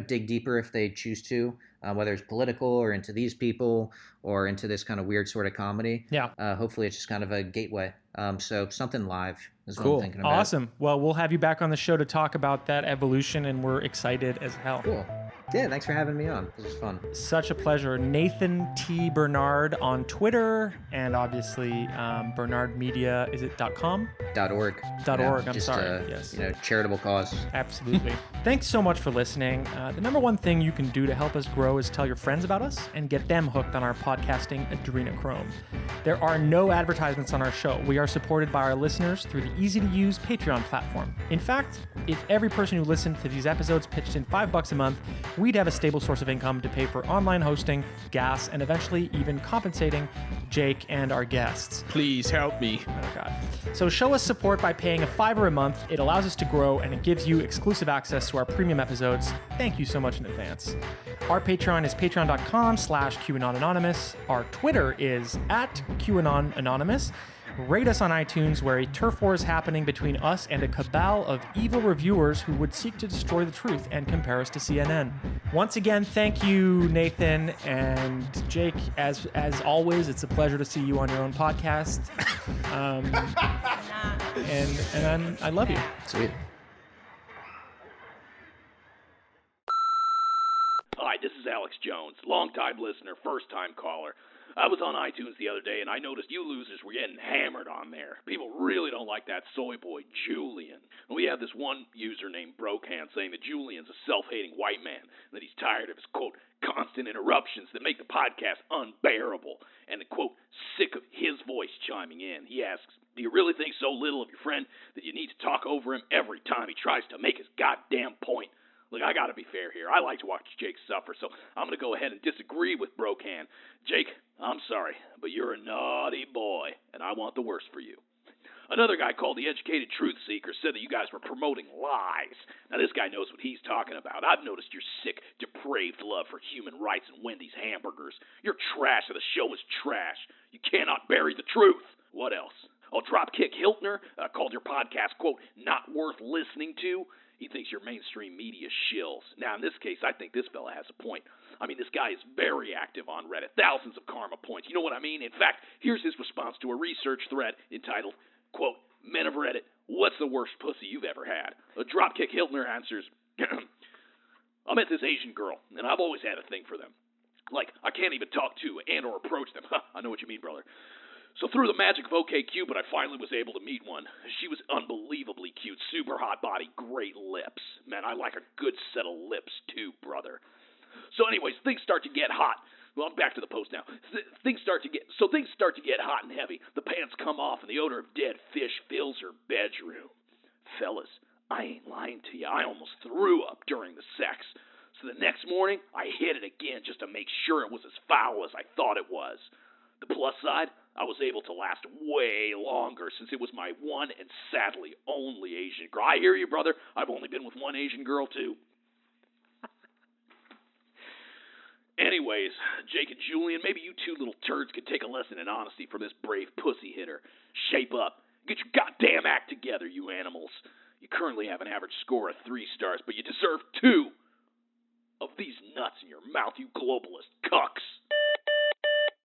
dig deeper if they choose to. whether it's political or into these people or into this kind of weird sort of comedy. Yeah. Hopefully it's just kind of a gateway. So something live is what I'm Cool. thinking about. Awesome. Well, we'll have you back on the show to talk about that evolution, and we're excited as hell. Cool. Yeah, thanks for having me on. This was fun. Such a pleasure. Nathan T. Bernard on Twitter, and obviously Bernard Media, is it .com? .org. .org, I'm just sorry. Yes. Charitable cause. Absolutely. Thanks so much for listening. The number one thing you can do to help us grow is tell your friends about us and get them hooked on our podcasting adrenochrome. There are no advertisements on our show. We are supported by our listeners through the easy-to-use Patreon platform. In fact, if every person who listened to these episodes pitched in $5 a month, we'd have a stable source of income to pay for online hosting, gas, and eventually even compensating Jake and our guests. Please help me. Oh, God. So show us support by paying a $5 a month. It allows us to grow, and it gives you exclusive access to our premium episodes. Thank you so much in advance. Our Patreon is patreon.com/QAnonAnonymous. Our Twitter is @QAnonAnonymous. Rate us on iTunes, where a turf war is happening between us and a cabal of evil reviewers who would seek to destroy the truth and compare us to CNN. Once again, thank you, Nathan and Jake. As always, it's a pleasure to see you on your own podcast. And I love you. Sweet. Hi, this is Alex Jones, longtime listener, first-time caller. I was on iTunes the other day, and I noticed you losers were getting hammered on there. People really don't like that soy boy, Julian. We have this one user named Brokhand saying that Julian's a self-hating white man, and that he's tired of his, quote, constant interruptions that make the podcast unbearable, and, quote, sick of his voice chiming in. He asks, do you really think so little of your friend that you need to talk over him every time he tries to make his goddamn point? Look, I gotta be fair here. I like to watch Jake suffer, so I'm gonna go ahead and disagree with Brokhand. Jake, I'm sorry, but you're a naughty boy, and I want the worst for you. Another guy called the Educated Truth Seeker said that you guys were promoting lies. Now, this guy knows what he's talking about. I've noticed your sick, depraved love for human rights and Wendy's hamburgers. Your trash of the show is trash. You cannot bury the truth. What else? Oh, Dropkick Hiltner called your podcast, quote, not worth listening to. He thinks your mainstream media shills. Now, in this case, I think this fella has a point. I mean, this guy is very active on Reddit. Thousands of karma points. You know what I mean? In fact, here's his response to a research thread entitled, quote, Men of Reddit, what's the worst pussy you've ever had? Dropkick Hiltner answers, I met this Asian girl, and I've always had a thing for them. Like, I can't even talk to and or approach them. I know what you mean, brother. So through the magic of OkCupid, I finally was able to meet one. She was unbelievably cute, super hot body, great lips. Man, I like a good set of lips too, brother. So anyways, things start to get hot. Well, I'm back to the post now. Things start to get hot and heavy. The pants come off and the odor of dead fish fills her bedroom. Fellas, I ain't lying to you. I almost threw up during the sex. So the next morning, I hit it again just to make sure it was as foul as I thought it was. The plus side, I was able to last way longer since it was my one and sadly only Asian girl. I hear you, brother. I've only been with one Asian girl, too. Anyways, Jake and Julian, maybe you two little turds could take a lesson in honesty from this brave pussy hitter. Shape up.